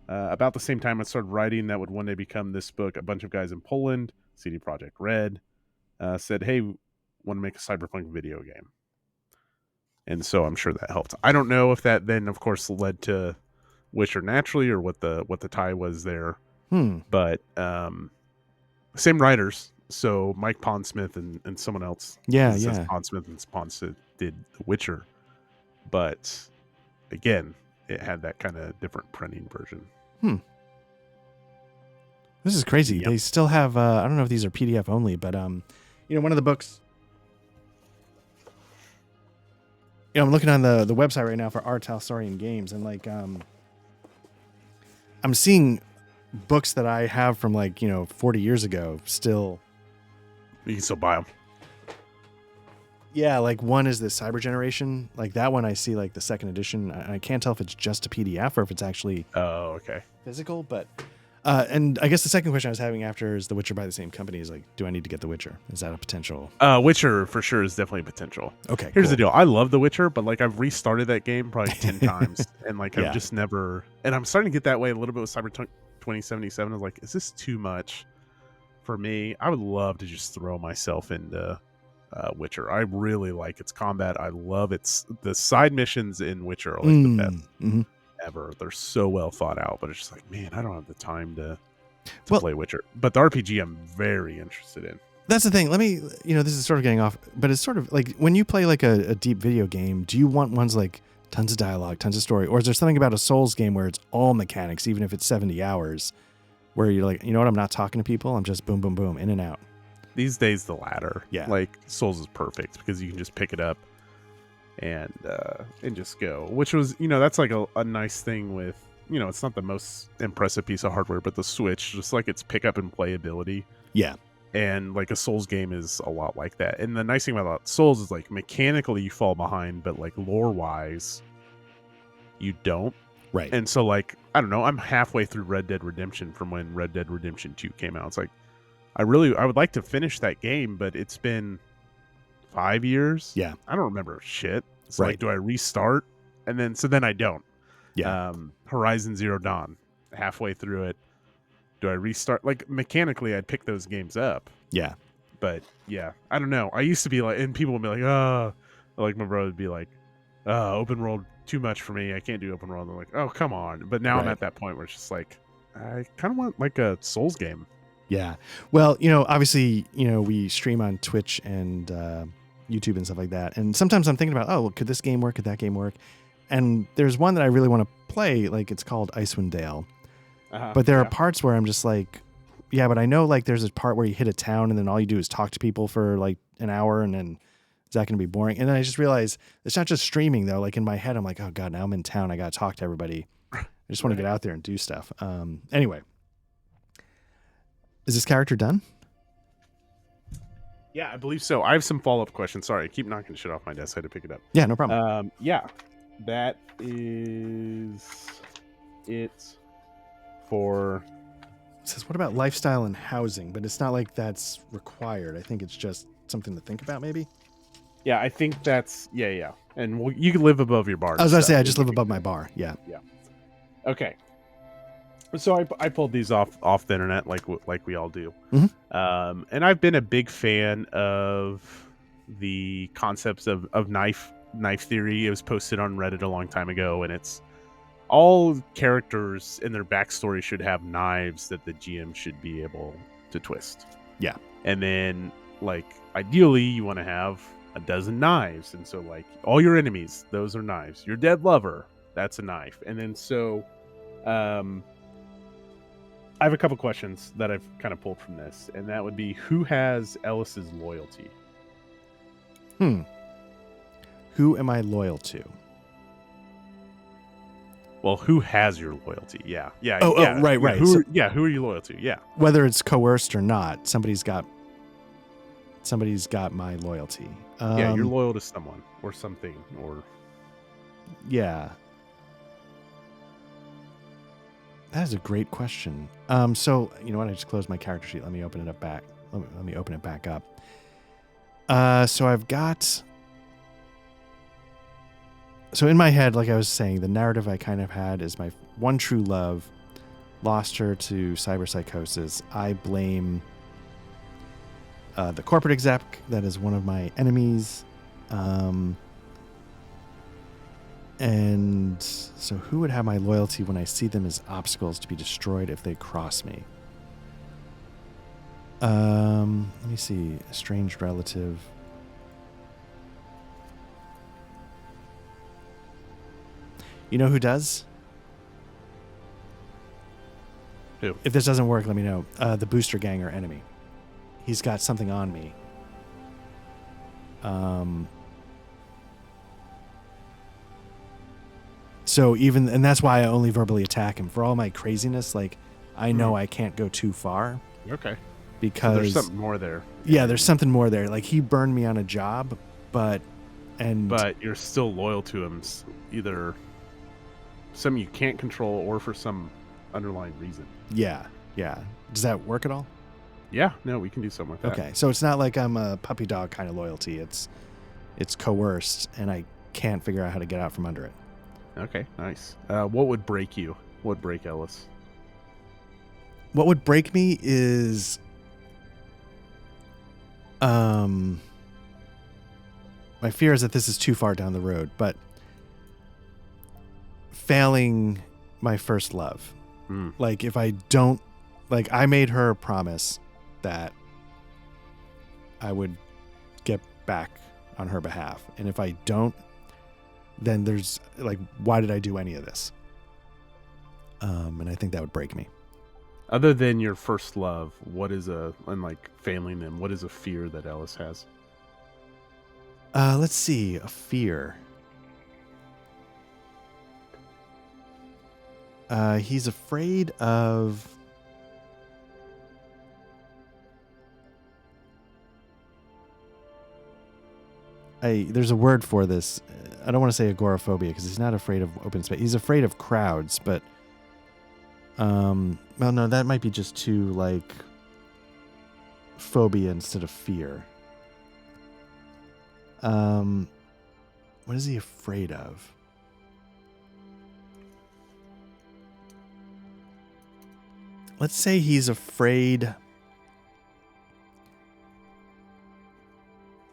About the same time I started writing that would one day become this book, a bunch of guys in Poland, CD Projekt Red, said, hey, want to make a Cyberpunk video game. And so I'm sure that helped. I don't know if that then, of course, led to Witcher naturally or what the tie was there. But same writers. So Mike Pondsmith and someone else. Yeah. Pondsmith and Pondsmith did The Witcher. But again, it had that kind of different printing version. This is crazy. Yep. They still have, I don't know if these are PDF only, but, one of the books, I'm looking on the website right now for Talsorian Games, and like, I'm seeing books that I have from 40 years ago still. You can still buy them. Yeah, like one is the Cyber Generation. Like that one I see like the second edition. I can't tell if it's just a PDF or if it's actually physical, but and I guess the second question I was having after is The Witcher by the same company is like, do I need to get The Witcher? Is that a potential? Witcher for sure is definitely potential. Okay. Here's the deal. I love The Witcher, but like I've restarted that game probably 10 times and like I've just never, and I'm starting to get that way a little bit with Cyberpunk 2077. I was like, is this too much for me? I would love to just throw myself into Witcher. I really like its combat. I love the side missions in Witcher are like the best ever. They're so well thought out, but it's just like, man, I don't have the time to play Witcher. But the RPG I'm very interested in. That's the thing. Let me, this is sort of getting off, but it's sort of like when you play like a deep video game, do you want ones like tons of dialogue, tons of story, or is there something about a Souls game where it's all mechanics, even if it's 70 hours, where you're like, you know what, I'm not talking to people, I'm just boom, boom, boom, in and out. These days, the latter. Yeah. Like, Souls is perfect because you can just pick it up and just go. Which was, that's like a nice thing with, it's not the most impressive piece of hardware, but the Switch, just like its pick up and play ability. Yeah. And like a Souls game is a lot like that. And the nice thing about Souls is like mechanically you fall behind, but like lore wise, you don't. Right. And so like, I don't know, I'm halfway through Red Dead Redemption from when Red Dead Redemption 2 came out. It's like, I would like to finish that game, but it's been 5 years. Yeah. I don't remember shit. It's like, do I restart? And then I don't. Yeah. Horizon Zero Dawn, halfway through it. Do I restart? Like, mechanically, I'd pick those games up. Yeah. But, yeah, I don't know. I used to be like, and people would be like, oh, like my brother would be like, open world, too much for me. I can't do open world. I'm like, oh, come on. But now I'm at that point where it's just like, I kind of want like a Souls game. Yeah. Well, obviously, we stream on Twitch and YouTube and stuff like that. And sometimes I'm thinking about, oh, could this game work? Could that game work? And there's one that I really want to play. Like, it's called Icewind Dale. But there are parts where I'm just like, yeah, but I know like there's a part where you hit a town and then all you do is talk to people for like an hour, and then is that going to be boring? And then I just realized it's not just streaming though. Like in my head, I'm like, oh God, now I'm in town. I got to talk to everybody. I just want to get out there and do stuff. Anyway, is this character done? Yeah, I believe so. I have some follow-up questions. Sorry, I keep knocking shit off my desk. I had to pick it up. Yeah, no problem. Yeah, that is it for... It says, what about lifestyle and housing? But it's not like that's required. I think it's just something to think about, maybe. Yeah, I think that's... Yeah. And you can live above your bar. I was going to say, I just live above my bar. Yeah. Okay. So I pulled these off the internet like we all do. Mm-hmm. And I've been a big fan of the concepts of knife theory. It was posted on Reddit a long time ago, and it's all characters in their backstory should have knives that the GM should be able to twist. Yeah. And then, like, ideally, you want to have a dozen knives. And so, like, all your enemies, those are knives. Your dead lover, that's a knife. And then so, I have a couple questions that I've kind of pulled from this. And that would be, who has Ellis's loyalty? Who am I loyal to? Well, who has your loyalty? Yeah. Right. Who are you loyal to? Yeah. Whether it's coerced or not, somebody's got my loyalty. Yeah, you're loyal to someone or something or... Yeah. That is a great question. So, you know what? I just closed my character sheet. Let me open it up back. Let me open it back up. So I've got... So in my head, like I was saying, the narrative I kind of had is my one true love lost her to cyberpsychosis. I blame the corporate exec that is one of my enemies. And so who would have my loyalty when I see them as obstacles to be destroyed if they cross me? Let me see. Estranged relative. You know who does? Who? If this doesn't work, let me know. The booster gang or enemy. He's got something on me. So and that's why I only verbally attack him. For all my craziness, like, I know I can't go too far. Okay. Because... So there's something more there. Yeah, there's something more there. Like, he burned me on a job, but you're still loyal to him, either... something you can't control or for some underlying reason. Yeah. Does that work at all? Yeah, no, we can do something like that. Okay, so it's not like I'm a puppy dog kind of loyalty. It's coerced, and I can't figure out how to get out from under it. Okay, nice. What would break you? What would break Ellis? What would break me is... my fear is that this is too far down the road, but... failing my first love. Like, if I don't... Like, I made her a promise that I would get back on her behalf. And if I don't, then there's... Like, why did I do any of this? And I think that would break me. Other than your first love, and like failing them, what is a fear that Ellis has? Let's see. A fear... he's afraid of... There's a word for this. I don't want to say agoraphobia because he's not afraid of open space. He's afraid of crowds, but... well, no, that might be just too, like... phobia instead of fear. What is he afraid of? Let's say he's afraid...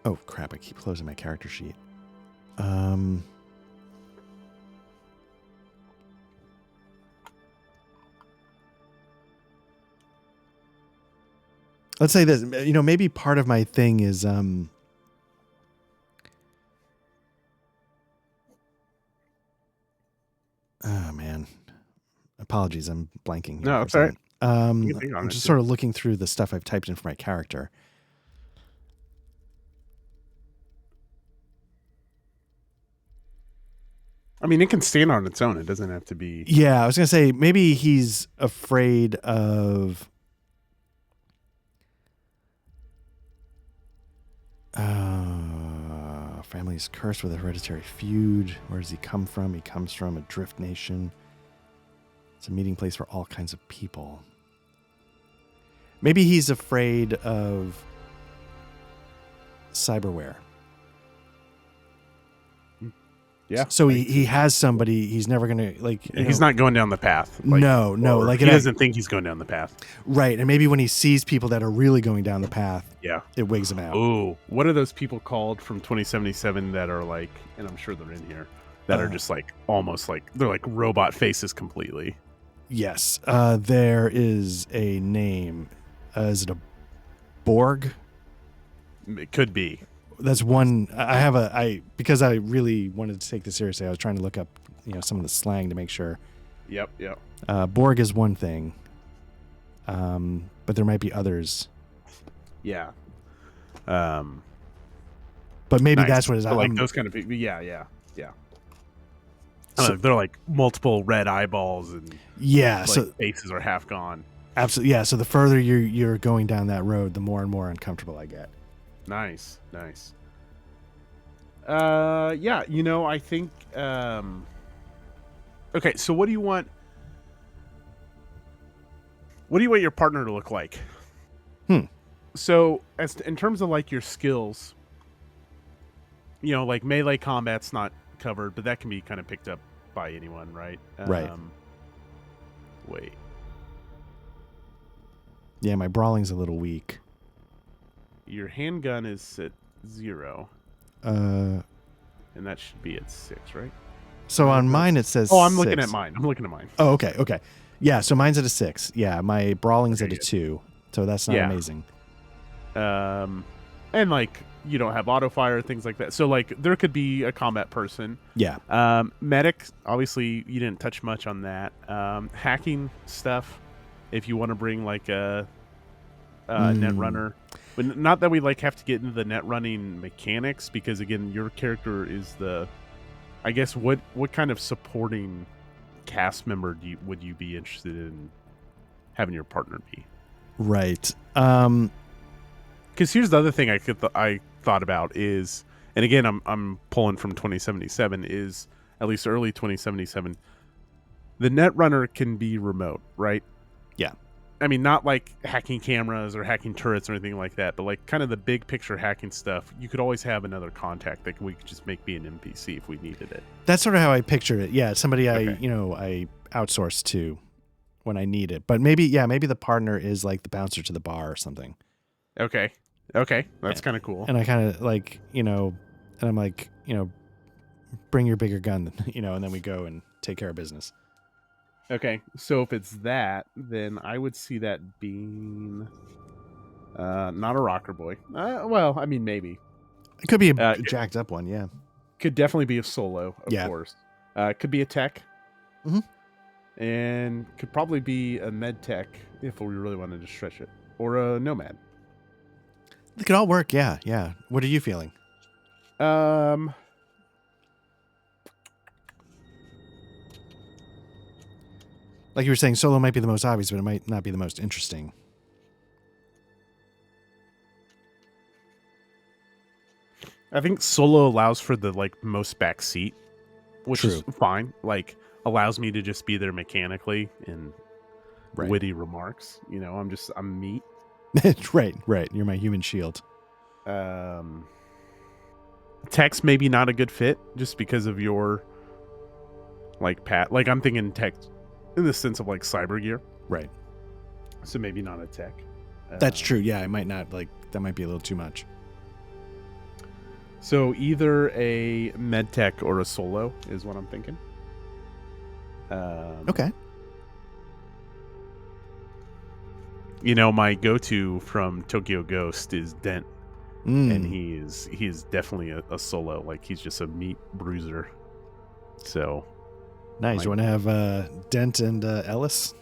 Oh, crap. I keep closing my character sheet. let's say this, maybe part of my thing is, oh man, apologies. I'm blanking here. No, that's all right. You can think on I'm it, just too. sort of looking through the stuff I've typed in for my character. I mean, it can stand on its own. It doesn't have to be. Yeah, I was gonna say maybe he's afraid of. Family's cursed with a hereditary feud. Where does he come from? He comes from a drift nation. It's a meeting place for all kinds of people. Maybe he's afraid of cyberware. Yeah. So he has somebody. He's never gonna He's not going down the path. No. He doesn't think he's going down the path. Right, and maybe when he sees people that are really going down the path, it wigs him out. Ooh, what are those people called from 2077 that are like, and I'm sure they're in here, that are just like almost like they're like robot faces completely. Yes, there is a name. Is it a Borg? It could be. That's one. Because I really wanted to take this seriously. I was trying to look up, some of the slang to make sure. Yep. Borg is one thing, but there might be others. Yeah. But maybe that's what it is. Like those kind of people. Yeah. So, they're like multiple red eyeballs and so faces are half gone. Absolutely, yeah. So the further you're going down that road, the more and more uncomfortable I get. Nice. Yeah, I think okay, so what do you want your partner to look like? So in terms of like your skills, like melee combat's not covered, but that can be kind of picked up by anyone, right? Right. Wait. Yeah, my brawling's a little weak. Your handgun is at 0. And that should be at 6, right? So on mine it says I'm 6. looking at mine. Oh, okay. Yeah, so mine's at a 6. Yeah, my brawling's at a 2. So that's not amazing. And like you don't have auto fire, things like that. So like there could be a combat person. Yeah. Medic, obviously you didn't touch much on that. Hacking stuff, if you want to bring like a net runner. But not that we like have to get into the net running mechanics, because again, your character is I guess what kind of supporting cast member would you be interested in having your partner be? Right. Because here's the other thing I thought about is, and again I'm pulling from 2077, is at least early 2077. The net runner can be remote, right? Yeah. I mean, not like hacking cameras or hacking turrets or anything like that, but like kind of the big picture hacking stuff. You could always have another contact that we could just make be an NPC if we needed it. That's sort of how I pictured it. Yeah, somebody I outsource to when I need it. But maybe the partner is like the bouncer to the bar or something. Okay, that's kind of cool. And I kind of like, and I'm like, bring your bigger gun, and then we go and take care of business. Okay, so if it's that, then I would see that being not a rocker boy. Well, I mean, maybe. It could be a jacked up one, yeah. Could definitely be a solo, of course. Could be a tech. Mm-hmm. And could probably be a med tech if we really wanted to stretch it. Or a nomad. It could all work, yeah. What are you feeling? Like you were saying, solo might be the most obvious, but it might not be the most interesting. I think solo allows for the like most back seat, which is fine. Like allows me to just be there mechanically and witty remarks. I'm meat. right. You're my human shield. Tech's maybe not a good fit just because of your like like I'm thinking tech in the sense of like cyber gear. Right. So maybe not a tech. That's true. Yeah, I might not that might be a little too much. So either a med tech or a solo is what I'm thinking. Okay. My go-to from Tokyo Ghost is Dent, and he is definitely a solo. Like, he's just a meat bruiser. So nice. You want to have Dent and Ellis?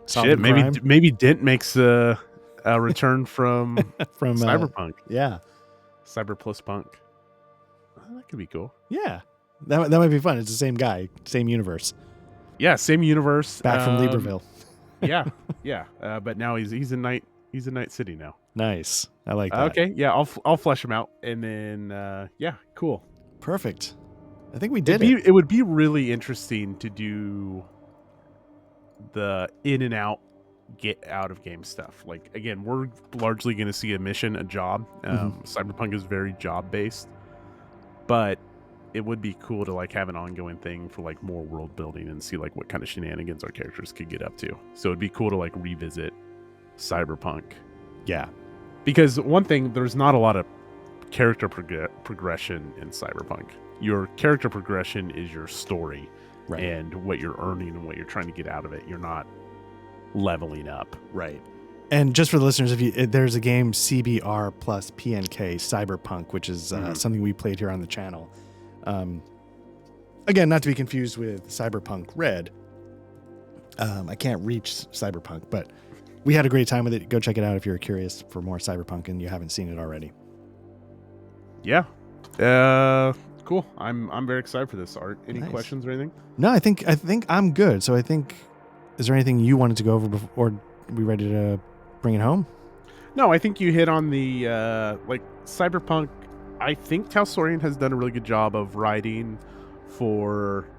Shit, maybe Dent makes a return from Cyberpunk. Yeah, Cyber plus Punk. That could be cool. Yeah, that might be fun. It's the same guy, same universe. Yeah, same universe. Back from Libreville. yeah. But now he's in Night City now. Nice. I like that. Okay, yeah, I'll flesh him out, and then cool. Perfect. I think we did it. It would be really interesting to do the in and out, get out of game stuff. Like, again, we're largely going to see a mission, a job. Cyberpunk is very job based, but it would be cool to like have an ongoing thing for like more world building and see like what kind of shenanigans our characters could get up to. So it'd be cool to like revisit Cyberpunk. Yeah, because one thing, there's not a lot of character progression in Cyberpunk. Your character progression is your story. Right. And what you're earning and what you're trying to get out of it. You're not leveling up. Right. And just for the listeners, there's a game CBR plus PNK Cyberpunk, which is something we played here on the channel. Again, not to be confused with Cyberpunk Red. I can't reach Cyberpunk, but we had a great time with it. Go check it out if you're curious for more Cyberpunk and you haven't seen it already. Yeah. Cool. I'm very excited for this, Art. Any questions or anything? No, I think I'm good. So is there anything you wanted to go over before, or are we ready to bring it home? No, I think you hit on the Cyberpunk. I think Talsorian has done a really good job of writing for,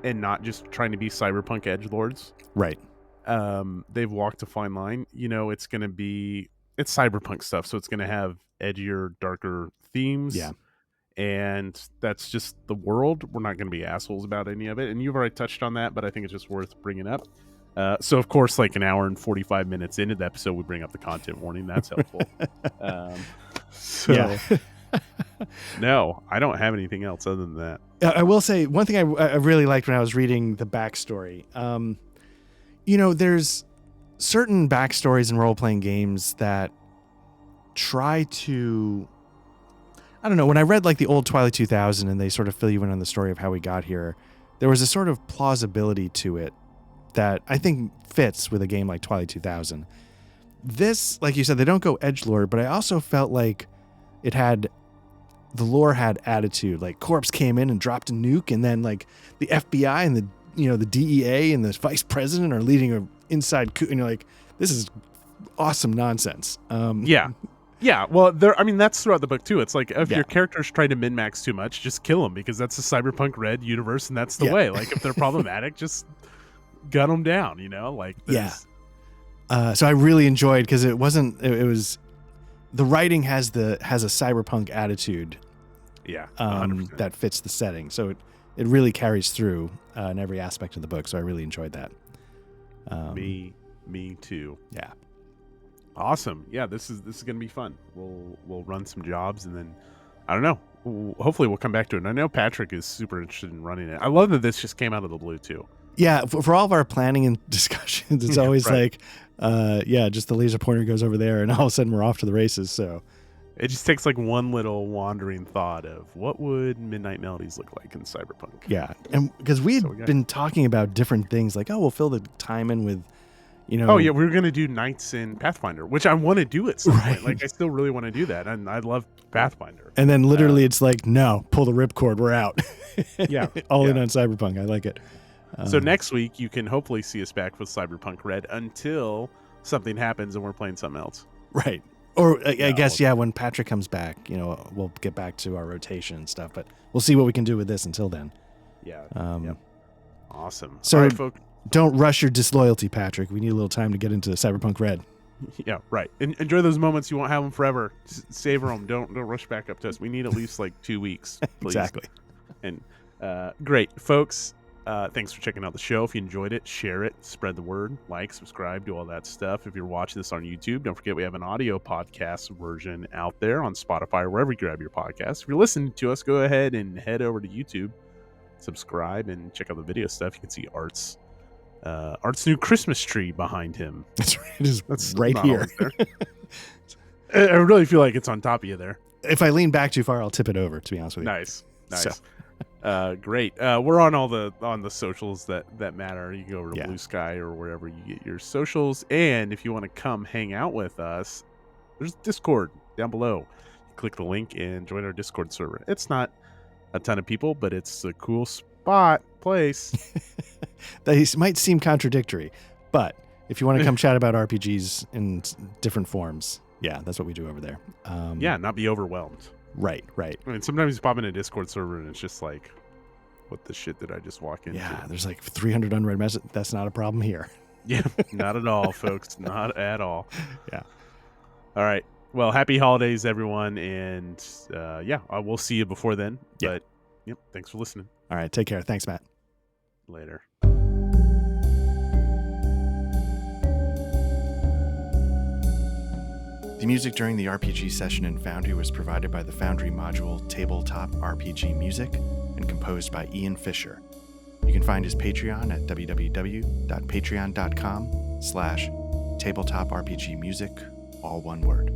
and not just trying to be Cyberpunk edgelords. Right. They've walked a fine line. It's Cyberpunk stuff, so it's going to have edgier, darker themes. Yeah. And that's just the world. We're not going to be assholes about any of it. And you've already touched on that, but I think it's just worth bringing up. So, of course, like an hour and 45 minutes into the episode, we bring up the content warning. That's helpful. Yeah. No, I don't have anything else other than that. I will say one thing I really liked when I was reading the backstory. There's certain backstories in role-playing games that try to... I don't know, when I read like the old Twilight 2000 and they sort of fill you in on the story of how we got here, there was a sort of plausibility to it that I think fits with a game like Twilight 2000. This, like you said, they don't go edgelord, but I also felt like the lore had attitude. Like Corpse came in and dropped a nuke, and then like the FBI and the DEA and the vice president are leading an inside coup, and you're like, this is awesome nonsense. Yeah, well, that's throughout the book too. It's like if your characters try to min-max too much, just kill them, because that's the Cyberpunk Red universe, and that's the way. Like, if they're problematic, just gun them down. So I really enjoyed, because it was the writing has a cyberpunk attitude. Yeah, that fits the setting. So it really carries through in every aspect of the book. So I really enjoyed that. Me too. Yeah. Awesome. Yeah, this is going to be fun. We'll run some jobs, and then I don't know. Hopefully we'll come back to it. And I know Patrick is super interested in running it. I love that this just came out of the blue too. Yeah, for all of our planning and discussions, it's always like, just the laser pointer goes over there, and all of a sudden we're off to the races. So it just takes like one little wandering thought of what would Midnight Melodies look like in Cyberpunk. Yeah, and because we had been talking about different things, like, we'll fill the time in with, Oh yeah, we were gonna do Nights in Pathfinder, which I want to do at some point. Like, I still really want to do that, and I love Pathfinder. And then literally, it's like, no, pull the ripcord, we're out. Yeah, all in on Cyberpunk. I like it. So next week you can hopefully see us back with Cyberpunk Red until something happens and we're playing something else. Right. Or I guess when Patrick comes back, we'll get back to our rotation and stuff. But we'll see what we can do with this until then. Yeah. Awesome. So. All right, folks. Don't rush your disloyalty, Patrick. We need a little time to get into Cyberpunk Red. Yeah, right. Enjoy those moments. You won't have them forever. Savor them. Don't rush back up to us. We need at least like 2 weeks. Please. Exactly. And great, folks. Thanks for checking out the show. If you enjoyed it, share it, spread the word, like, subscribe, do all that stuff. If you're watching this on YouTube, don't forget we have an audio podcast version out there on Spotify or wherever you grab your podcast. If you're listening to us, go ahead and head over to YouTube, subscribe, and check out the video stuff. You can see Art's Art's new Christmas tree behind him. That's right. It is That's right not here. always there. I really feel like it's on top of you there. If I lean back too far, I'll tip it over, to be honest with you. Nice. So. Great. We're on all the socials that matter. You can go over to Yeah. Blue Sky or wherever you get your socials. And if you want to come hang out with us, there's Discord down below. Click the link and join our Discord server. It's not a ton of people, but it's a cool place. They might seem contradictory, but if you want to come chat about RPGs in different forms, yeah, that's what we do over there. Not be overwhelmed. Right. I mean, sometimes you pop in a Discord server and it's just like, what the shit did I just walk into? Yeah, there's like 300 unread messages. That's not a problem here. Yeah, not at all, folks. Not at all. Yeah. All right. Well, happy holidays, everyone. And we'll see you before then. Yeah. But, yep, thanks for listening. All right. Take care. Thanks, Matt. Later. The music during the RPG session in Foundry was provided by the Foundry module Tabletop RPG Music and composed by Ian Fisher. You can find his Patreon at www.patreon.com/tabletop RPG music, all one word.